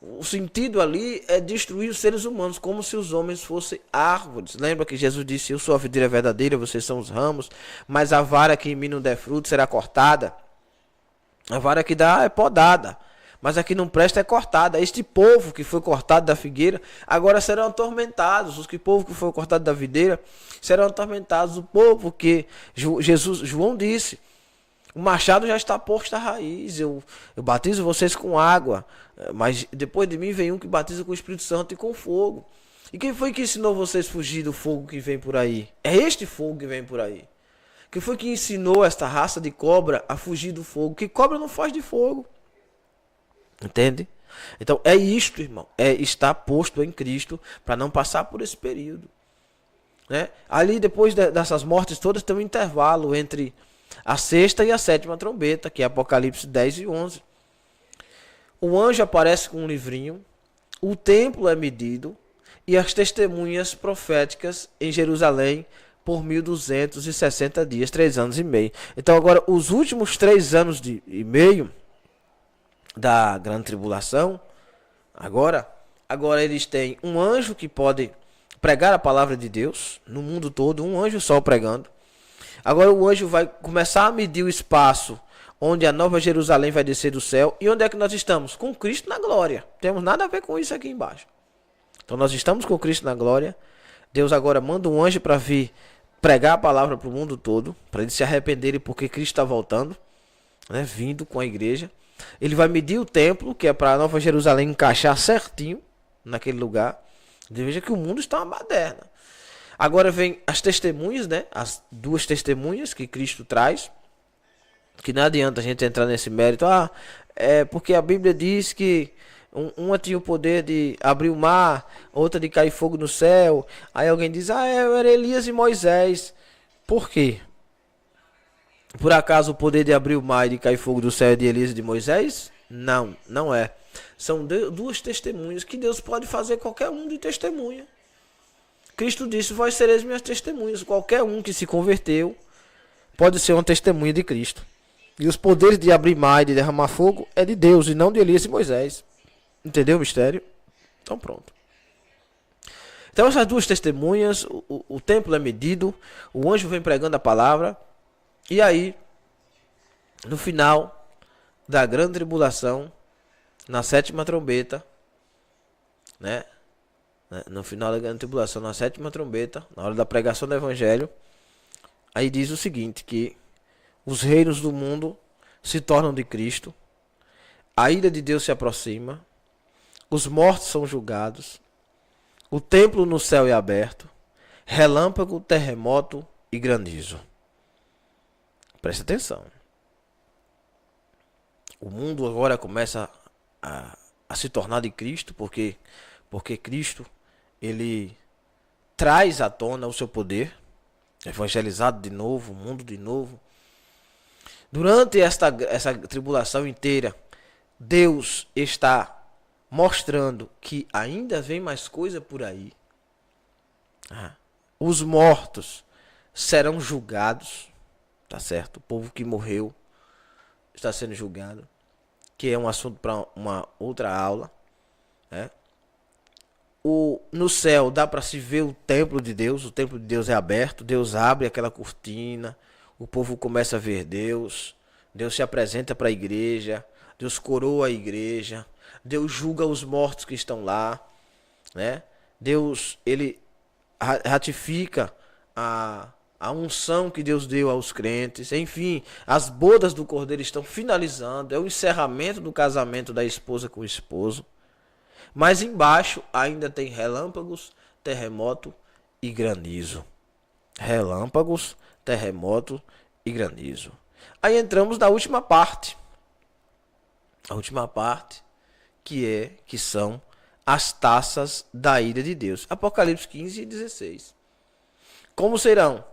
O sentido ali é destruir os seres humanos, como se os homens fossem árvores. Lembra que Jesus disse: eu sou a videira verdadeira, vocês são os ramos, mas a vara que em mim não der fruto será cortada. A vara que dá é podada, mas a que não presta é cortada. Este povo que foi cortado da figueira, agora serão atormentados. Os povo que foi cortado da videira serão atormentados. O povo que João disse: o machado já está posto à raiz. Eu batizo vocês com água, mas depois de mim vem um que batiza com o Espírito Santo e com fogo. E quem foi que ensinou vocês a fugir do fogo que vem por aí? É este fogo que vem por aí. Quem foi que ensinou esta raça de cobra a fugir do fogo? Que cobra não foge de fogo. Entende? Então é isto, irmão. É estar posto em Cristo para não passar por esse período. Né? Ali depois dessas mortes todas tem um intervalo entre a sexta e a sétima trombeta, que é Apocalipse 10 e 11. O anjo aparece com um livrinho, o templo é medido e as testemunhas proféticas em Jerusalém por 1260 dias, 3 anos e meio. Então agora os últimos 3 anos e meio da grande tribulação, agora eles têm um anjo que pode pregar a palavra de Deus no mundo todo, um anjo só pregando. Agora o anjo vai começar a medir o espaço onde a nova Jerusalém vai descer do céu. E onde é que nós estamos? Com Cristo na glória. Não temos nada a ver com isso aqui embaixo. Então nós estamos com Cristo na glória. Deus agora manda um anjo para vir pregar a palavra para o mundo todo, para eles se arrependerem porque Cristo está voltando, né, vindo com a igreja. Ele vai medir o templo, que é para a nova Jerusalém encaixar certinho naquele lugar. Veja que o mundo está uma baderna. Agora vem as testemunhas, né? As 2 testemunhas que Cristo traz. Que não adianta a gente entrar nesse mérito. É porque a Bíblia diz que Uma tinha o poder de abrir o mar, outra de cair fogo no céu. Aí alguém diz, eu era Elias e Moisés. Por quê? Por acaso o poder de abrir o mar e de cair fogo do céu é de Elias e de Moisés? Não, não é. São duas testemunhas que Deus pode fazer qualquer um de testemunha. Cristo disse, vós sereis minhas testemunhas. Qualquer um que se converteu pode ser uma testemunha de Cristo. E os poderes de abrir mar e de derramar fogo é de Deus e não de Elias e Moisés. Entendeu o mistério? Então pronto. Então essas duas testemunhas, o templo é medido, o anjo vem pregando a palavra, e aí, no final da grande tribulação, na sétima trombeta, né? No final da grande tribulação, na sétima trombeta, na hora da pregação do evangelho, aí diz o seguinte, que os reinos do mundo se tornam de Cristo, a ira de Deus se aproxima, os mortos são julgados, o templo no céu é aberto, relâmpago, terremoto e granizo. Preste atenção. O mundo agora começa a se tornar de Cristo, porque Cristo, ele traz à tona o seu poder, evangelizado de novo, o mundo de novo. Durante essa tribulação inteira, Deus está mostrando que ainda vem mais coisa por aí. Os mortos serão julgados, tá certo? O povo que morreu está sendo julgado, que é um assunto para uma outra aula, né? No céu dá para se ver o templo de Deus. O templo de Deus é aberto, Deus abre aquela cortina, o povo começa a ver Deus, Deus se apresenta para a igreja, Deus coroa a igreja, Deus julga os mortos que estão lá, né? Deus, ele ratifica a unção que Deus deu aos crentes. Enfim, as bodas do Cordeiro estão finalizando, é o encerramento do casamento da esposa com o esposo. Mas embaixo ainda tem relâmpagos, terremoto e granizo. Relâmpagos, terremoto e granizo. Aí entramos na última parte. A última parte, que são as taças da ira de Deus. Apocalipse 15 e 16. Como serão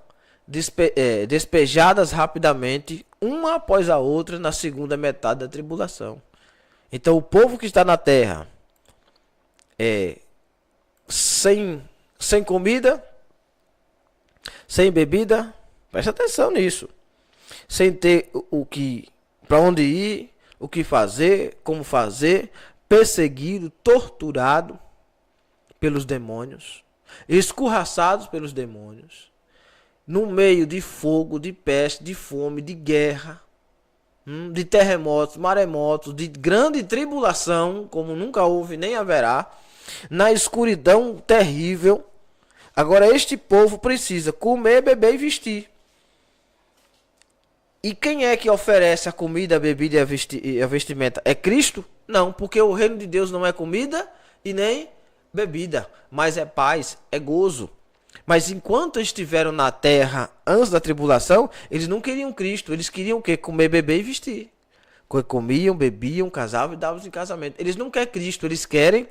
despejadas rapidamente, uma após a outra, na segunda metade da tribulação. Então o povo que está na terra sem comida, sem bebida, presta atenção nisso, sem ter para onde ir, o que fazer, como fazer, perseguido, torturado pelos demônios, escorraçados pelos demônios, no meio de fogo, de peste, de fome, de guerra, de terremotos, maremotos, de grande tribulação, como nunca houve nem haverá, na escuridão terrível. Agora este povo precisa comer, beber e vestir. E quem é que oferece a comida, a bebida e a vestimenta? É Cristo? Não, porque o reino de Deus não é comida e nem bebida, mas é paz, é gozo. Mas enquanto estiveram na terra antes da tribulação, eles não queriam Cristo, eles queriam o quê? Comer, beber e vestir. Comiam, bebiam, casavam e davam em casamento. Eles não querem Cristo, eles querem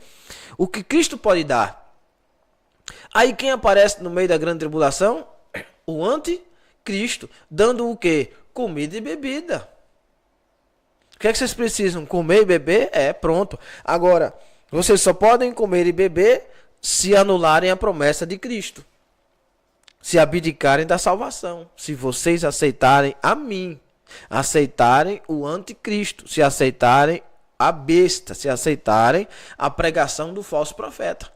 o que Cristo pode dar. Aí quem aparece no meio da grande tribulação? O anticristo, dando o quê? Comida e bebida. O que é que vocês precisam? Comer e beber? Pronto. Agora, vocês só podem comer e beber se anularem a promessa de Cristo. Se abdicarem da salvação. Se vocês aceitarem a mim. Aceitarem o anticristo. Se aceitarem a besta. Se aceitarem a pregação do falso profeta.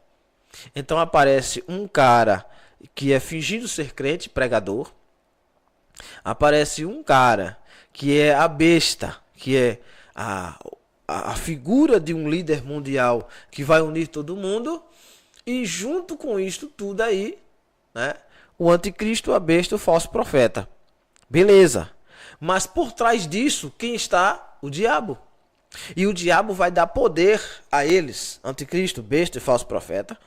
Então aparece um cara que é fingindo ser crente, pregador. Aparece um cara que é a besta, que é a figura de um líder mundial que vai unir todo mundo. E junto com isto tudo aí, né, o anticristo, a besta, o falso profeta. Beleza. Mas por trás disso, quem está? O diabo. E o diabo vai dar poder a eles, anticristo, besta e falso profeta,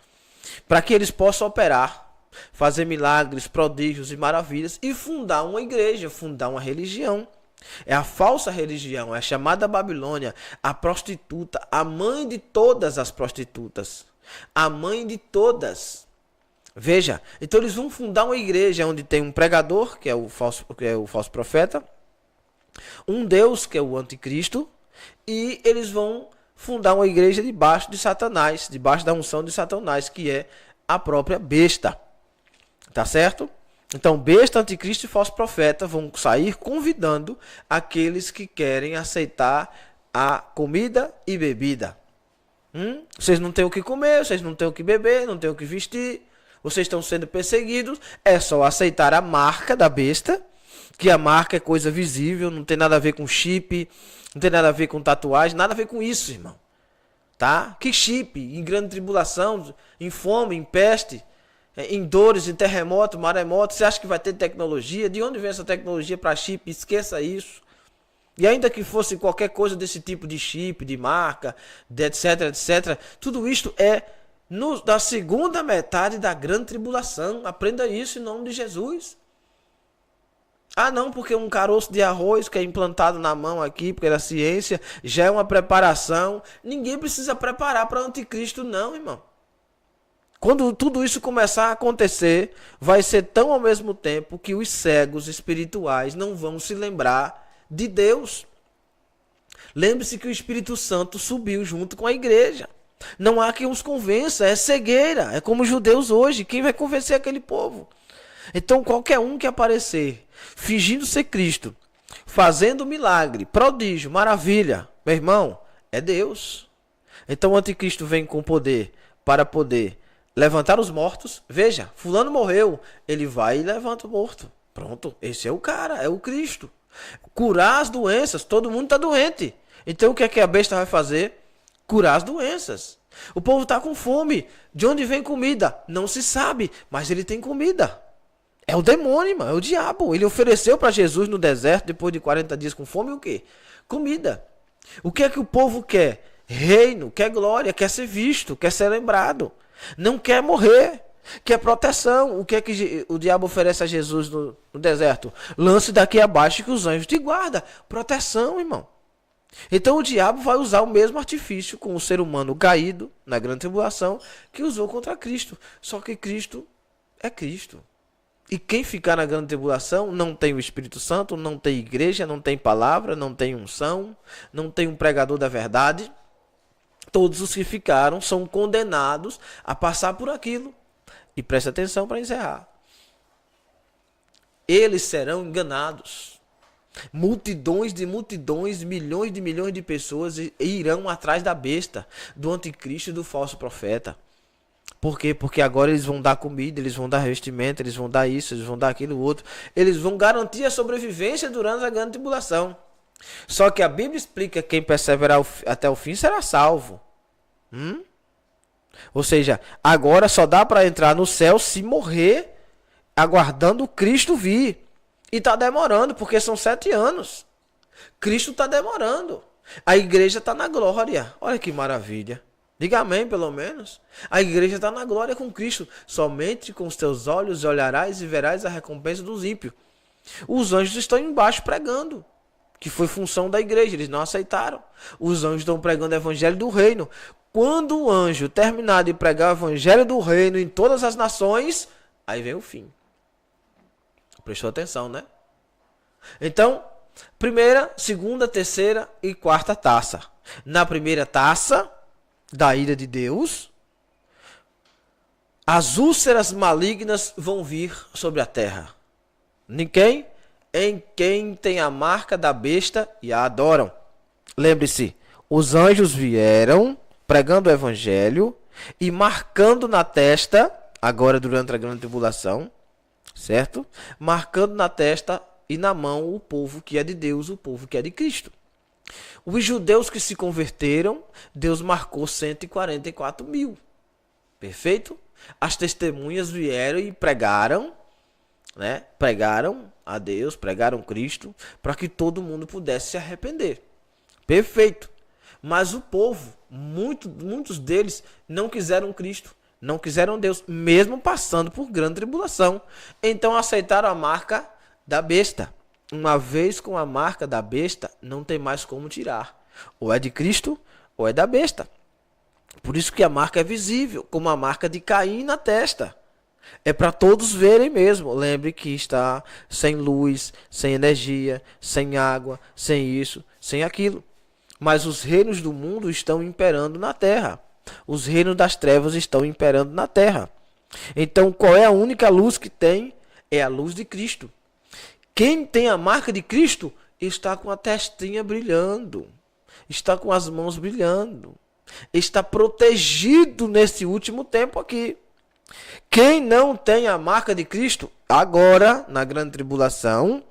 para que eles possam operar, fazer milagres, prodígios e maravilhas e fundar uma igreja, fundar uma religião. É a falsa religião, é a chamada Babilônia, a prostituta, a mãe de todas as prostitutas, a mãe de todas. Veja, então eles vão fundar uma igreja onde tem um pregador, que é o falso profeta, um Deus, que é o anticristo, e eles vão fundar uma igreja debaixo de Satanás, debaixo da unção de Satanás, que é a própria besta. Tá certo? Então, besta, anticristo e falso profeta vão sair convidando aqueles que querem aceitar a comida e bebida. Vocês não têm o que comer, vocês não têm o que beber, não têm o que vestir, vocês estão sendo perseguidos, é só aceitar a marca da besta, que a marca é coisa visível, não tem nada a ver com chip, não tem nada a ver com tatuagem, nada a ver com isso, irmão. Tá? Que chip? Em grande tribulação, em fome, em peste, em dores, em terremoto, maremoto, você acha que vai ter tecnologia? De onde vem essa tecnologia para chip? Esqueça isso. E ainda que fosse qualquer coisa desse tipo de chip, de marca, de etc, etc, tudo isto é da segunda metade da grande tribulação. Aprenda isso em nome de Jesus. Ah, não, porque um caroço de arroz que é implantado na mão aqui, porque a ciência já é uma preparação. Ninguém precisa preparar para o anticristo, não, irmão. Quando tudo isso começar a acontecer, vai ser tão ao mesmo tempo que os cegos espirituais não vão se lembrar de Deus. Lembre-se que o Espírito Santo subiu junto com a igreja. Não há quem os convença, é cegueira. É como os judeus hoje, quem vai convencer aquele povo? Então qualquer um que aparecer, fingindo ser Cristo, fazendo milagre, prodígio, maravilha, meu irmão, é Deus. Então o anticristo vem com poder para poder levantar os mortos. Veja, fulano morreu, ele vai e levanta o morto. Pronto, esse é o cara, é o Cristo. Curar as doenças, todo mundo está doente. Então o que é que a besta vai fazer? Curar as doenças. O povo está com fome. De onde vem comida? Não se sabe, mas ele tem comida. É o demônio, irmão, é o diabo. Ele ofereceu para Jesus no deserto, depois de 40 dias com fome, o quê? Comida. O que é que o povo quer? Reino, quer glória, quer ser visto, quer ser lembrado. Não quer morrer, quer proteção. O que é que o diabo oferece a Jesus no deserto? Lance daqui abaixo que os anjos te guardam. Proteção, irmão. Então o diabo vai usar o mesmo artifício com o ser humano caído na grande tribulação que usou contra Cristo. Só que Cristo é Cristo. E quem ficar na grande tribulação não tem o Espírito Santo, não tem igreja, não tem palavra, não tem unção, não tem um pregador da verdade. Todos os que ficaram são condenados a passar por aquilo. E preste atenção para encerrar. Eles serão enganados. Multidões de multidões, milhões de pessoas irão atrás da besta, do anticristo e do falso profeta. Por quê? Porque agora eles vão dar comida, eles vão dar vestimenta, eles vão dar isso, eles vão dar aquilo outro. Eles vão garantir a sobrevivência durante a grande tribulação. Só que a Bíblia explica que quem perseverar até o fim será salvo. Ou seja, agora só dá para entrar no céu se morrer aguardando Cristo vir. E está demorando, porque são 7 anos. Cristo está demorando. A igreja está na glória. Olha que maravilha. Diga amém, pelo menos. A igreja está na glória com Cristo. Somente com os teus olhos olharás e verás a recompensa dos ímpios. Os anjos estão embaixo pregando, que foi função da igreja, eles não aceitaram. Os anjos estão pregando o evangelho do reino. Quando o anjo terminar de pregar o evangelho do reino em todas as nações, aí vem o fim. Prestou atenção, né? Então, primeira, segunda, terceira e quarta taça. Na primeira taça da ira de Deus, as úlceras malignas vão vir sobre a terra. Ninguém em quem tem a marca da besta e a adoram. Lembre-se, os anjos vieram pregando o evangelho e marcando na testa, agora durante a grande tribulação, certo? Marcando na testa e na mão o povo que é de Deus, o povo que é de Cristo. Os judeus que se converteram, Deus marcou 144 mil. Perfeito? As testemunhas vieram e pregaram, né? Pregaram a Deus, pregaram Cristo, para que todo mundo pudesse se arrepender. Perfeito. Mas o povo, muitos deles não quiseram Cristo, não quiseram Deus, mesmo passando por grande tribulação. Então aceitaram a marca da besta. uma vez com a marca da besta, não tem mais como tirar. Ou é de Cristo, ou é da besta. Por isso que a marca é visível, como a marca de Caim na testa. É para todos verem mesmo. Lembre que está sem luz, sem energia, sem água, sem isso, sem aquilo. Mas os reinos do mundo estão imperando na terra. Os reinos das trevas estão imperando na terra. Então, qual é a única luz que tem? É a luz de Cristo. Quem tem a marca de Cristo está com a testinha brilhando, está com as mãos brilhando, está protegido nesse último tempo aqui. Quem não tem a marca de Cristo, agora, na grande tribulação,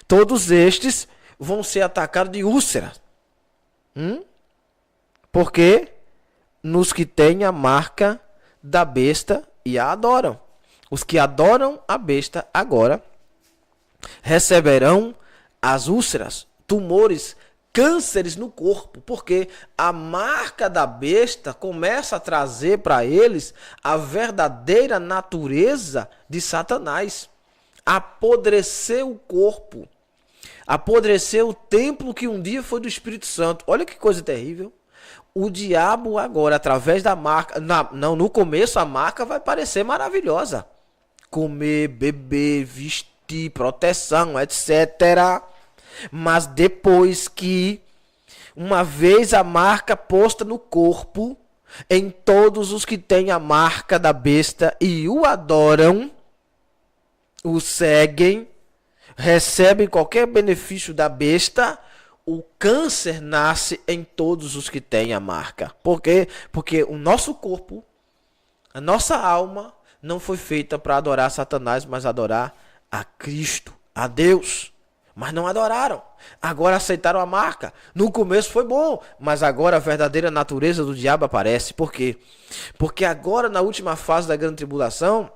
todos estes vão ser atacados de úlcera. Porque nos que têm a marca da besta e a adoram. Os que adoram a besta agora receberão as úlceras, tumores, cânceres no corpo, porque a marca da besta começa a trazer para eles a verdadeira natureza de Satanás. Apodrecer o corpo, apodrecer o templo que um dia foi do Espírito Santo. Olha que coisa terrível. O diabo agora, através da marca, no começo a marca vai parecer maravilhosa. Comer, beber, vestir, proteção, etc. Mas depois que, uma vez a marca posta no corpo, em todos os que têm a marca da besta e o adoram, o seguem, recebem qualquer benefício da besta, o câncer nasce em todos os que têm a marca. Por quê? Porque o nosso corpo, a nossa alma, não foi feita para adorar Satanás, mas adorar a Cristo, a Deus. Mas não adoraram. Agora aceitaram a marca. No começo foi bom, mas agora a verdadeira natureza do diabo aparece. Por quê? Porque agora, na última fase da grande tribulação,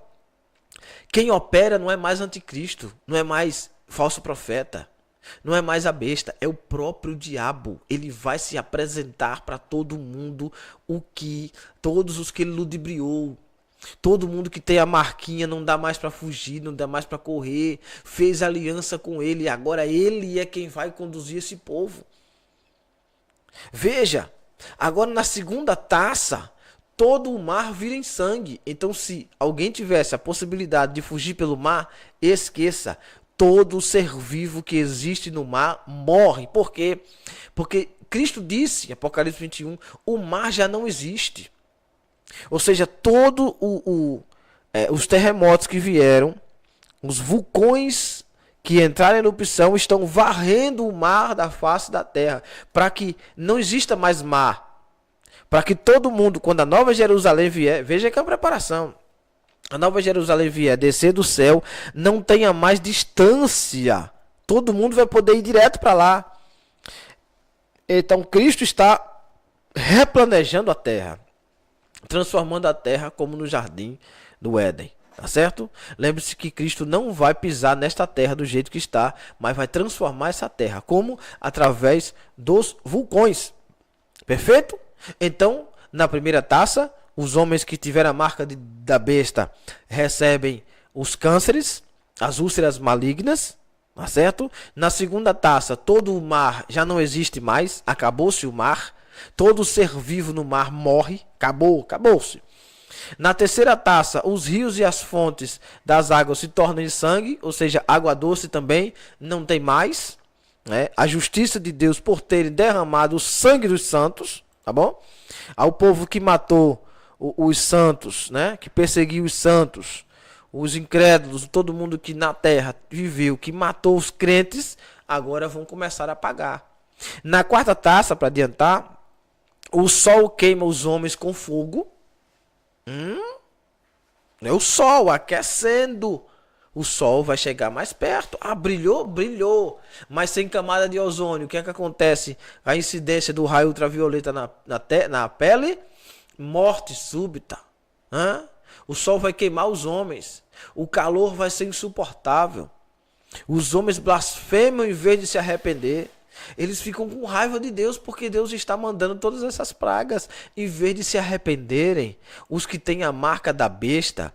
quem opera não é mais anticristo, não é mais falso profeta, não é mais a besta, é o próprio diabo. Ele vai se apresentar para todo mundo, todos os que ele ludibriou. Todo mundo que tem a marquinha, não dá mais para fugir, não dá mais para correr, fez aliança com ele e agora ele é quem vai conduzir esse povo. Veja, agora na segunda taça, todo o mar vira em sangue. Então, se alguém tivesse a possibilidade de fugir pelo mar, esqueça. Todo ser vivo que existe no mar morre. Por quê? Porque Cristo disse, em Apocalipse 21, o mar já não existe. Ou seja, todos os terremotos que vieram, os vulcões que entraram em erupção estão varrendo o mar da face da terra, para que não exista mais mar. Para que todo mundo, quando a Nova Jerusalém vier, veja que é a preparação. A Nova Jerusalém vier descer do céu, não tenha mais distância. Todo mundo vai poder ir direto para lá. Então Cristo está replanejando a terra, transformando a terra como no jardim do Éden, tá certo? Lembre-se que Cristo não vai pisar nesta terra do jeito que está, mas vai transformar essa terra, como? Através dos vulcões, perfeito? Então, na primeira taça, os homens que tiveram a marca da besta recebem os cânceres, as úlceras malignas, tá certo? Na segunda taça, todo o mar já não existe mais, acabou-se o mar. Todo ser vivo no mar morre, acabou-se. Na terceira taça, os rios e as fontes das águas se tornam em sangue, ou seja, água doce também não tem mais, né? A justiça de Deus por terem derramado o sangue dos santos, tá bom? Ao povo que matou os santos, né? Que perseguiu os santos, os incrédulos, todo mundo que na terra viveu, que matou os crentes, agora vão começar a pagar. Na quarta taça, para adiantar, o sol queima os homens com fogo. É o sol aquecendo. O sol vai chegar mais perto. Ah, brilhou. Mas sem camada de ozônio. O que é que acontece? A incidência do raio ultravioleta na pele. Morte súbita. O sol vai queimar os homens. O calor vai ser insuportável. Os homens blasfemam em vez de se arrepender. Eles ficam com raiva de Deus porque Deus está mandando todas essas pragas. Em vez de se arrependerem, os que têm a marca da besta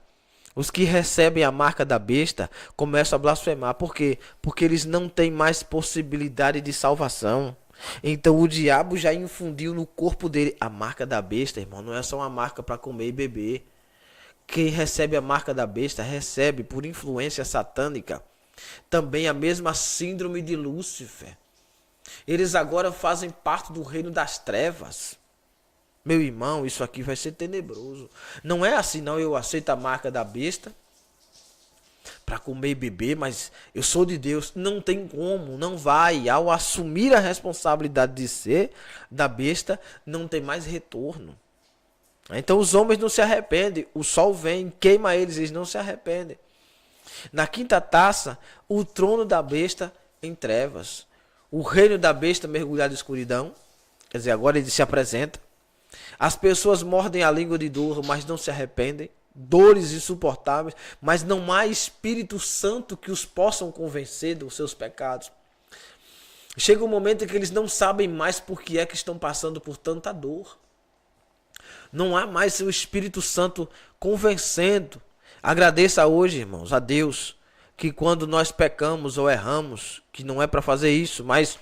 Os que recebem a marca da besta começam a blasfemar. Por quê? Porque eles não têm mais possibilidade de salvação. Então o diabo já infundiu no corpo dele a marca da besta, irmão. Não é só uma marca para comer e beber. Quem recebe a marca da besta recebe, por influência satânica, também a mesma síndrome de Lúcifer. Eles agora fazem parte do reino das trevas. Meu irmão, isso aqui vai ser tenebroso. Não é assim não, eu aceito a marca da besta para comer e beber, mas eu sou de Deus. Não tem como, não vai. Ao assumir a responsabilidade de ser da besta, não tem mais retorno. Então os homens não se arrependem. O sol vem, queima eles, eles não se arrependem. Na quinta taça, o trono da besta em trevas. O reino da besta mergulhado em escuridão. Quer dizer, agora ele se apresenta. As pessoas mordem a língua de dor, mas não se arrependem. Dores insuportáveis, mas não há Espírito Santo que os possam convencer dos seus pecados. Chega um momento em que eles não sabem mais por que é que estão passando por tanta dor. Não há mais o Espírito Santo convencendo. Agradeça hoje, irmãos, a Deus, que quando nós pecamos ou erramos, que não é para fazer isso, mas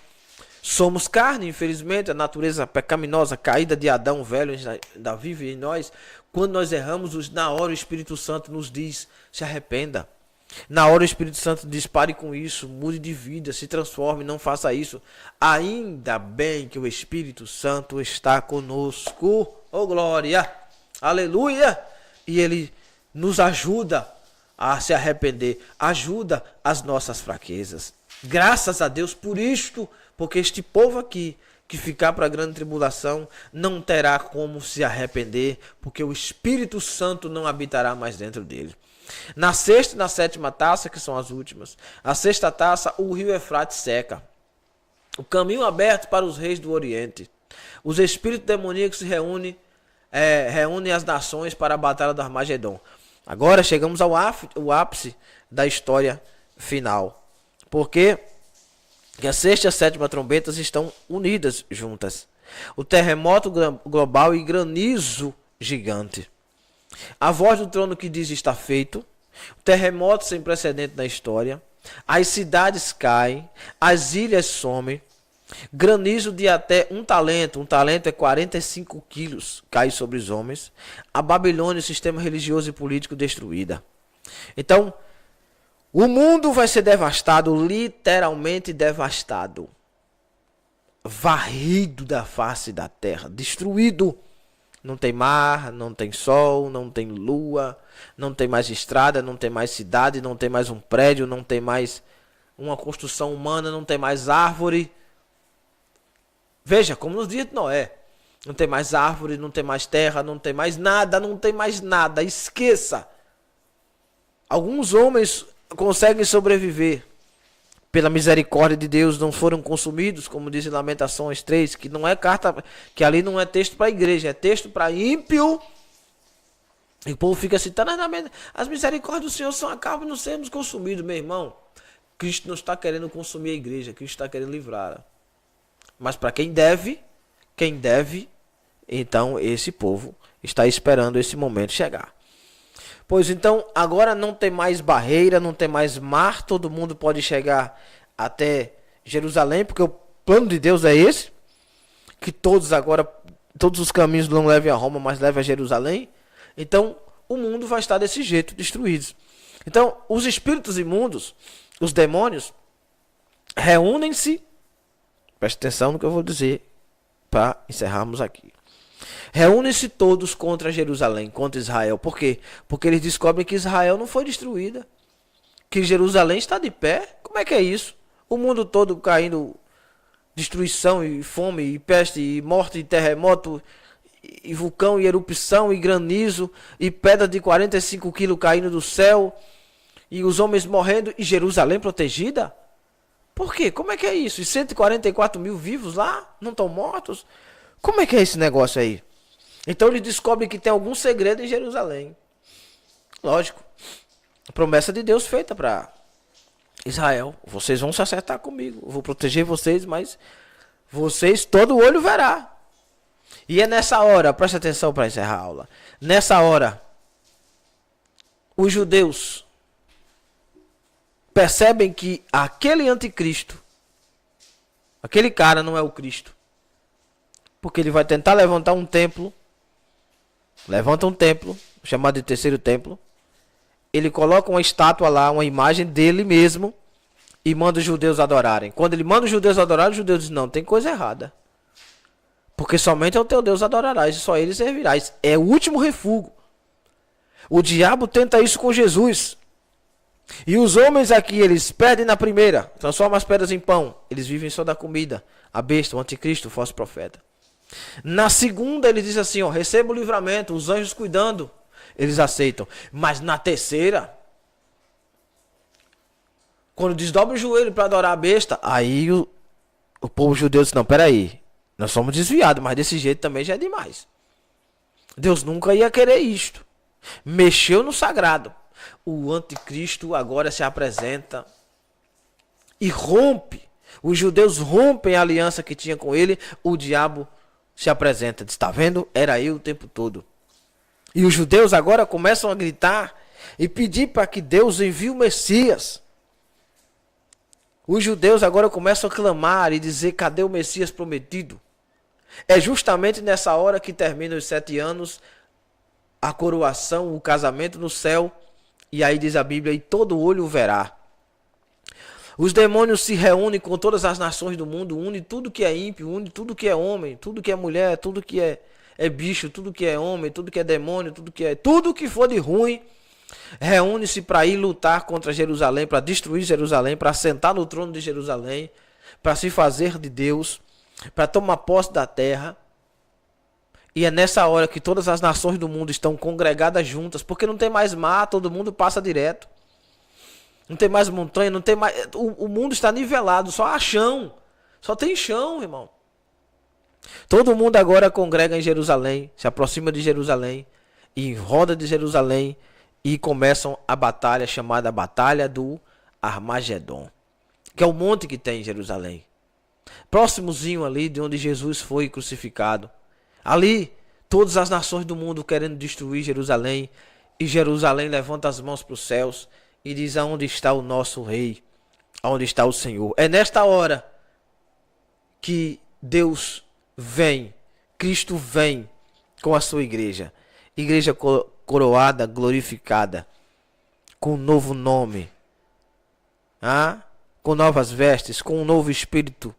somos carne, infelizmente, a natureza pecaminosa, caída de Adão velho ainda vive em nós. Quando nós erramos, na hora o Espírito Santo nos diz, se arrependa. Na hora o Espírito Santo diz, pare com isso, mude de vida, se transforme, não faça isso. Ainda bem que o Espírito Santo está conosco. Oh glória, aleluia. E ele nos ajuda a se arrepender, ajuda as nossas fraquezas. Graças a Deus por isto, porque este povo aqui que ficar para a grande tribulação não terá como se arrepender, porque o Espírito Santo não habitará mais dentro dele. Na sexta e na sétima taça, que são as últimas, a sexta taça, o rio Eufrates seca. O caminho aberto para os reis do Oriente. Os espíritos demoníacos se reúnem as nações para a batalha do Armagedon. Agora chegamos ao ápice da história final. Porque a sexta e a sétima trombetas estão unidas juntas. O terremoto global e granizo gigante. A voz do trono que diz está feito. O terremoto sem precedente na história. As cidades caem. As ilhas somem. Granizo de até um talento é 45 quilos, cai sobre os homens. A Babilônia, o sistema religioso e político destruída. Então, o mundo vai ser devastado, literalmente devastado. Varrido da face da terra, destruído. Não tem mar, não tem sol, não tem lua, não tem mais estrada, não tem mais cidade, não tem mais um prédio, não tem mais uma construção humana, não tem mais árvore. Veja, como nos dias de Noé. Não tem mais árvore, não tem mais terra, não tem mais nada, não tem mais nada. Esqueça. Alguns homens conseguem sobreviver. Pela misericórdia de Deus, não foram consumidos, como diz em Lamentações 3, que não é carta, que ali não é texto para a igreja, é texto para ímpio. E o povo fica citando, as misericórdias do Senhor são acabam não sermos consumidos, meu irmão. Cristo não está querendo consumir a igreja, Cristo está querendo livrá-la. Mas para quem deve, então esse povo está esperando esse momento chegar. Pois então, agora não tem mais barreira, não tem mais mar, todo mundo pode chegar até Jerusalém, porque o plano de Deus é esse, que todos os caminhos não levem a Roma, mas levem a Jerusalém. Então, o mundo vai estar desse jeito, destruídos. Então, os espíritos imundos, os demônios, reúnem-se. Preste atenção no que eu vou dizer para encerrarmos aqui. Reúnem-se todos contra Jerusalém, contra Israel. Por quê? Porque eles descobrem que Israel não foi destruída. Que Jerusalém está de pé. Como é que é isso? O mundo todo caindo, destruição e fome e peste e morte e terremoto e vulcão e erupção e granizo e pedra de 45 quilos caindo do céu e os homens morrendo e Jerusalém protegida? Por quê? Como é que é isso? E 144 mil vivos lá? Não estão mortos? Como é que é esse negócio aí? Então eles descobrem que tem algum segredo em Jerusalém. Lógico. Promessa de Deus feita para Israel. Vocês vão se acertar comigo. Eu vou proteger vocês, mas vocês todo olho verá. E é nessa hora, presta atenção para encerrar a aula. Nessa hora, os judeus percebem que aquele anticristo, aquele cara não é o Cristo, porque ele vai tentar levantar um templo, levanta um templo, chamado de terceiro templo, ele coloca uma estátua lá, uma imagem dele mesmo, e manda os judeus adorarem. Quando ele manda os judeus adorarem, os judeus dizem, não, tem coisa errada. Porque somente ao teu Deus adorarás, e só ele servirás. É o último refúgio. O diabo tenta isso com Jesus. E os homens aqui, eles perdem na primeira, transformam as pedras em pão. Eles vivem só da comida. A besta, o anticristo, o falso profeta. Na segunda, ele diz assim, ó, receba o livramento, os anjos cuidando. Eles aceitam. Mas na terceira, quando desdobra o joelho para adorar a besta, aí o povo judeu diz, não, peraí, nós somos desviados, mas desse jeito também já é demais. Deus nunca ia querer isto. Mexeu no sagrado. O anticristo agora se apresenta e rompe. Os judeus rompem a aliança que tinha com ele. O diabo se apresenta. Diz, está vendo? Era eu o tempo todo. E os judeus agora começam a gritar e pedir para que Deus envie o Messias. Os judeus agora começam a clamar e dizer, cadê o Messias prometido? É justamente nessa hora que termina os 7 anos, a coroação, o casamento no céu. E aí diz a Bíblia, e todo olho o verá. Os demônios se reúnem com todas as nações do mundo, une tudo que é ímpio, une tudo que é homem, tudo que é mulher, tudo que é bicho, tudo que é homem, tudo que é demônio, tudo que for de ruim, reúne-se para ir lutar contra Jerusalém, para destruir Jerusalém, para sentar no trono de Jerusalém, para se fazer de Deus, para tomar posse da terra. E é nessa hora que todas as nações do mundo estão congregadas juntas, porque não tem mais mar, todo mundo passa direto. Não tem mais montanha, não tem mais. O mundo está nivelado, só há chão. Só tem chão, irmão. Todo mundo agora congrega em Jerusalém, se aproxima de Jerusalém, e roda de Jerusalém, e começam a batalha chamada Batalha do Armagedon, que é o monte que tem em Jerusalém. Próximozinho ali de onde Jesus foi crucificado. Ali, todas as nações do mundo querendo destruir Jerusalém. E Jerusalém levanta as mãos para os céus e diz, aonde está o nosso rei? Aonde está o Senhor? É nesta hora que Deus vem, Cristo vem com a sua igreja. Igreja coroada, glorificada, com um novo nome. Com novas vestes, com um novo espírito,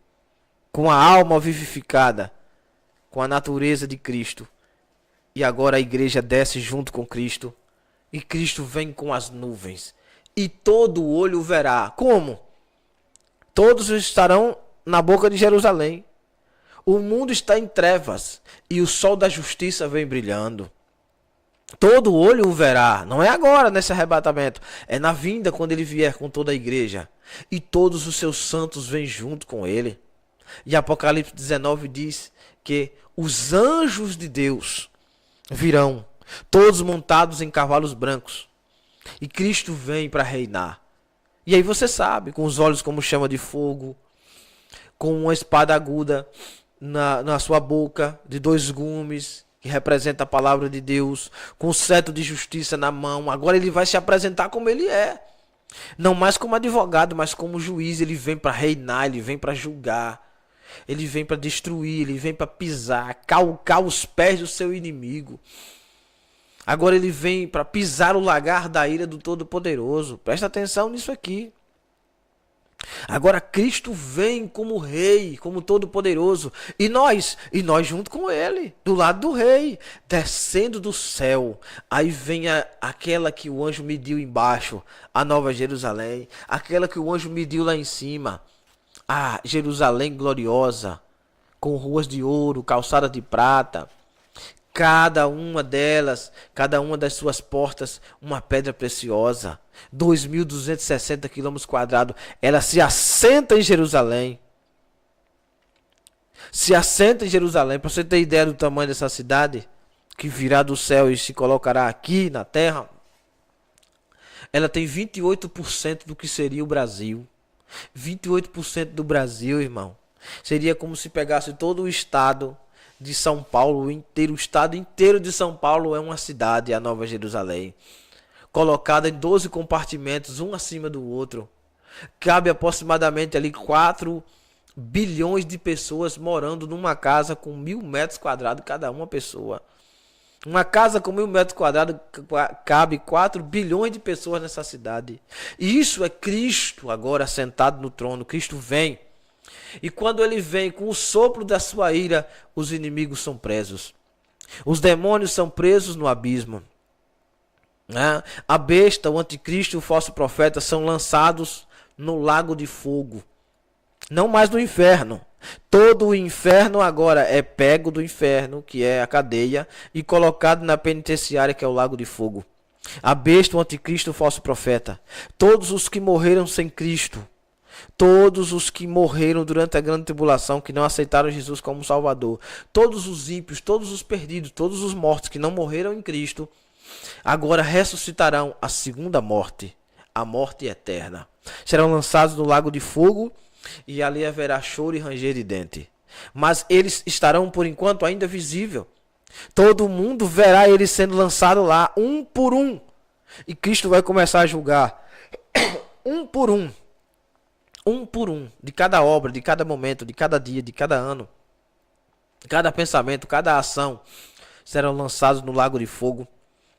com a alma vivificada, com a natureza de Cristo. E agora a igreja desce junto com Cristo. E Cristo vem com as nuvens. E todo olho verá. Como? Todos estarão na boca de Jerusalém. O mundo está em trevas. E o sol da justiça vem brilhando. Todo olho o verá. Não é agora nesse arrebatamento. É na vinda quando ele vier com toda a igreja. E todos os seus santos vêm junto com ele. E Apocalipse 19 diz que os anjos de Deus virão, todos montados em cavalos brancos, e Cristo vem para reinar. E aí você sabe, com os olhos como chama de fogo, com uma espada aguda na sua boca, de 2 gumes, que representa a palavra de Deus, com o cetro de justiça na mão. Agora ele vai se apresentar como ele é, não mais como advogado, mas como juiz. Ele vem para reinar, ele vem para julgar. Ele vem para destruir, ele vem para pisar, calcar os pés do seu inimigo. Agora ele vem para pisar o lagar da ira do Todo-Poderoso. Presta atenção nisso aqui. Agora Cristo vem como rei, como Todo-Poderoso. E nós junto com ele, do lado do rei, descendo do céu. Aí vem aquela que o anjo mediu embaixo, a Nova Jerusalém. Aquela que o anjo mediu lá em cima. A Jerusalém gloriosa, com ruas de ouro, calçadas de prata, cada uma delas, cada uma das suas portas, uma pedra preciosa, 2.260 km², ela se assenta em Jerusalém. Se assenta em Jerusalém, para você ter ideia do tamanho dessa cidade, que virá do céu e se colocará aqui na terra, ela tem 28% do que seria o Brasil. 28% do Brasil, irmão. Seria como se pegasse todo o estado de São Paulo inteiro. O estado inteiro de São Paulo é uma cidade, a Nova Jerusalém. colocada em 12 compartimentos, um acima do outro. Cabe aproximadamente ali 4 bilhões de pessoas morando numa casa com 1.000 metros quadrados cada uma pessoa. Uma casa com 1.000 metros quadrados cabe 4 bilhões de pessoas nessa cidade. E isso é Cristo agora sentado no trono. Cristo vem. E quando ele vem com o sopro da sua ira, os inimigos são presos. Os demônios são presos no abismo. A besta, o anticristo e o falso profeta são lançados no lago de fogo. Não mais no inferno. Todo o inferno agora é pego do inferno, que é a cadeia, e colocado na penitenciária, que é o lago de fogo. A besta, o anticristo, o falso profeta. Todos os que morreram sem Cristo. Todos os que morreram durante a grande tribulação, que não aceitaram Jesus como Salvador. Todos os ímpios, todos os perdidos, todos os mortos que não morreram em Cristo, agora ressuscitarão a segunda morte, a morte eterna. Serão lançados no lago de fogo, e ali haverá choro e ranger de dente. Mas eles estarão por enquanto ainda visível. Todo mundo verá eles sendo lançados lá, um por um. E Cristo vai começar a julgar um por um. Um por um. De cada obra, de cada momento, de cada dia, de cada ano. Cada pensamento, cada ação serão lançados no lago de fogo,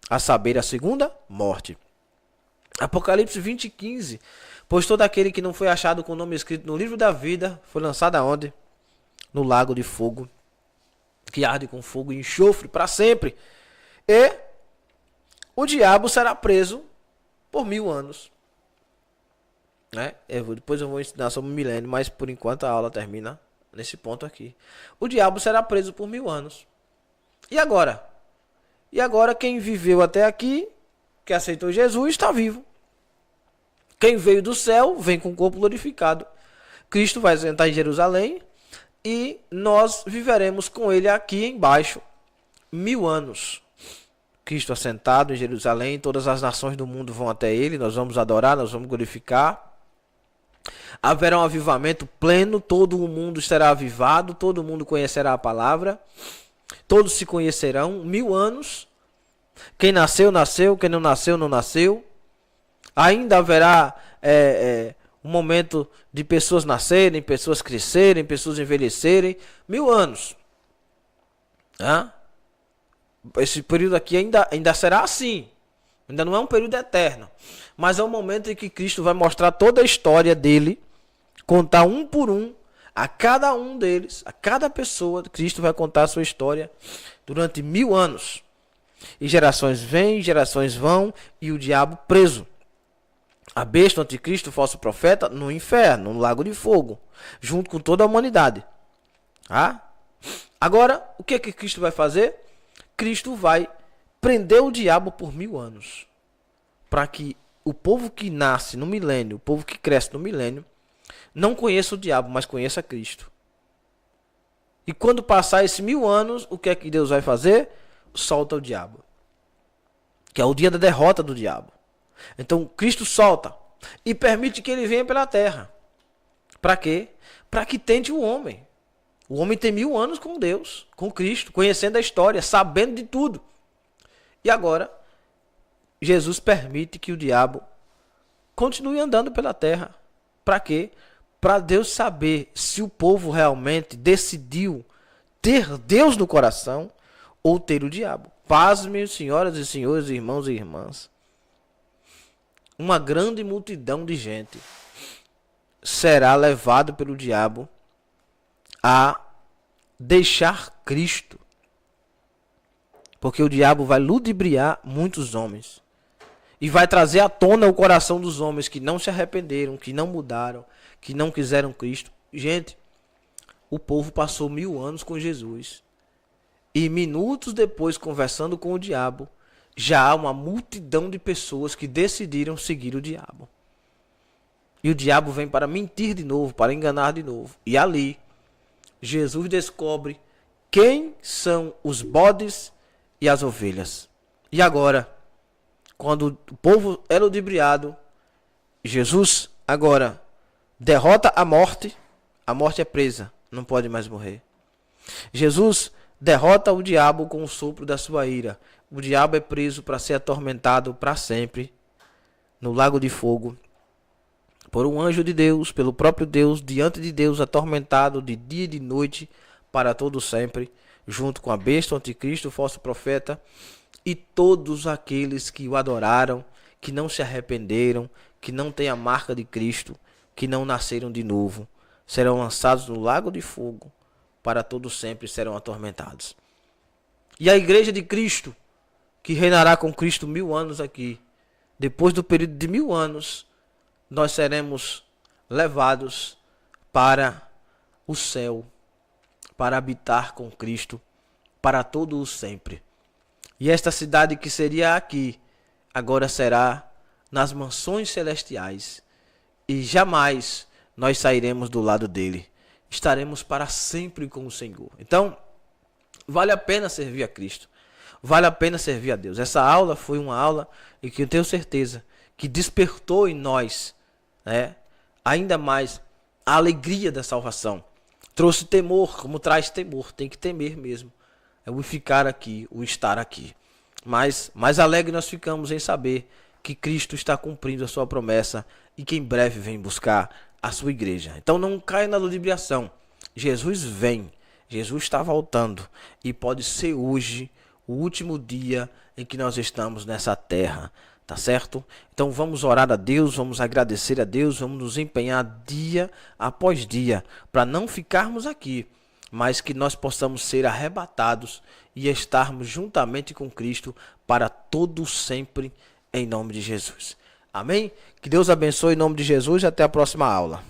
a saber, a segunda morte. Apocalipse 20:15. Pois todo aquele que não foi achado com o nome escrito no livro da vida foi lançado aonde? No lago de fogo, que arde com fogo e enxofre para sempre. E o diabo será preso por 1000 anos. Depois eu vou ensinar sobre o milênio, mas por enquanto a aula termina nesse ponto aqui. O diabo será preso por 1000 anos. E agora? E agora quem viveu até aqui, que aceitou Jesus, está vivo. Quem veio do céu, vem com o corpo glorificado. Cristo vai sentar em Jerusalém e nós viveremos com ele aqui embaixo 1000 anos. Cristo assentado em Jerusalém, todas as nações do mundo vão até ele, nós vamos adorar, nós vamos glorificar. Haverá um avivamento pleno, todo o mundo será avivado, todo mundo conhecerá a palavra, todos se conhecerão, 1000 anos. Quem nasceu, nasceu, quem não nasceu, não nasceu. Ainda haverá um momento de pessoas nascerem, pessoas crescerem, pessoas envelhecerem. 1000 anos. Esse período aqui ainda será assim. Ainda não é um período eterno. Mas é um momento em que Cristo vai mostrar toda a história dele. Contar um por um. A cada um deles, a cada pessoa, Cristo vai contar a sua história durante 1000 anos. E gerações vêm, gerações vão, e o diabo preso. A besta, o anticristo, o falso profeta, no inferno, no lago de fogo, junto com toda a humanidade. Agora, o que Cristo vai fazer? Cristo vai prender o diabo por 1000 anos. Para que o povo que nasce no milênio, o povo que cresce no milênio, não conheça o diabo, mas conheça Cristo. E quando passar esses 1000 anos, o que Deus vai fazer? Solta o diabo. Que é o dia da derrota do diabo. Então Cristo solta e permite que ele venha pela terra. Para quê? Para que tente o homem. O homem tem 1000 anos com Deus, com Cristo, conhecendo a história, sabendo de tudo. E agora, Jesus permite que o diabo continue andando pela terra. Para quê? Para Deus saber se o povo realmente decidiu ter Deus no coração ou ter o diabo. Pasmem, senhoras e senhores, irmãos e irmãs. Uma grande multidão de gente será levado pelo diabo a deixar Cristo. Porque o diabo vai ludibriar muitos homens. E vai trazer à tona o coração dos homens que não se arrependeram, que não mudaram, que não quiseram Cristo. Gente, o povo passou 1000 anos com Jesus. E minutos depois, conversando com o diabo, já há uma multidão de pessoas que decidiram seguir o diabo. E o diabo vem para mentir de novo, para enganar de novo. E ali, Jesus descobre quem são os bodes e as ovelhas. E agora, quando o povo é ludibriado, Jesus agora derrota a morte é presa, não pode mais morrer. Jesus derrota o diabo com o sopro da sua ira. O diabo é preso para ser atormentado para sempre no lago de fogo por um anjo de Deus, pelo próprio Deus, diante de Deus, atormentado de dia e de noite para todo sempre, junto com a besta, o anticristo, o falso profeta e todos aqueles que o adoraram, que não se arrependeram, que não têm a marca de Cristo, que não nasceram de novo, serão lançados no lago de fogo para todo sempre, serão atormentados. E a igreja de Cristo, que reinará com Cristo 1000 anos aqui, depois do período de 1000 anos, nós seremos levados para o céu, para habitar com Cristo para todo o sempre. E esta cidade que seria aqui, agora será nas mansões celestiais. E jamais nós sairemos do lado dele. Estaremos para sempre com o Senhor. Então, vale a pena servir a Cristo. Vale a pena servir a Deus. Essa aula foi uma aula e que eu tenho certeza que despertou em nós, ainda mais a alegria da salvação. Trouxe temor, como traz temor, tem que temer mesmo. É o ficar aqui, o estar aqui. Mas mais alegre nós ficamos em saber que Cristo está cumprindo a sua promessa e que em breve vem buscar a sua igreja. Então não caia na ludibriação. Jesus vem, Jesus está voltando e pode ser hoje o último dia em que nós estamos nessa terra. Tá certo? Então vamos orar a Deus, vamos agradecer a Deus, vamos nos empenhar dia após dia para não ficarmos aqui, mas que nós possamos ser arrebatados e estarmos juntamente com Cristo para todo sempre, em nome de Jesus. Amém? Que Deus abençoe em nome de Jesus e até a próxima aula.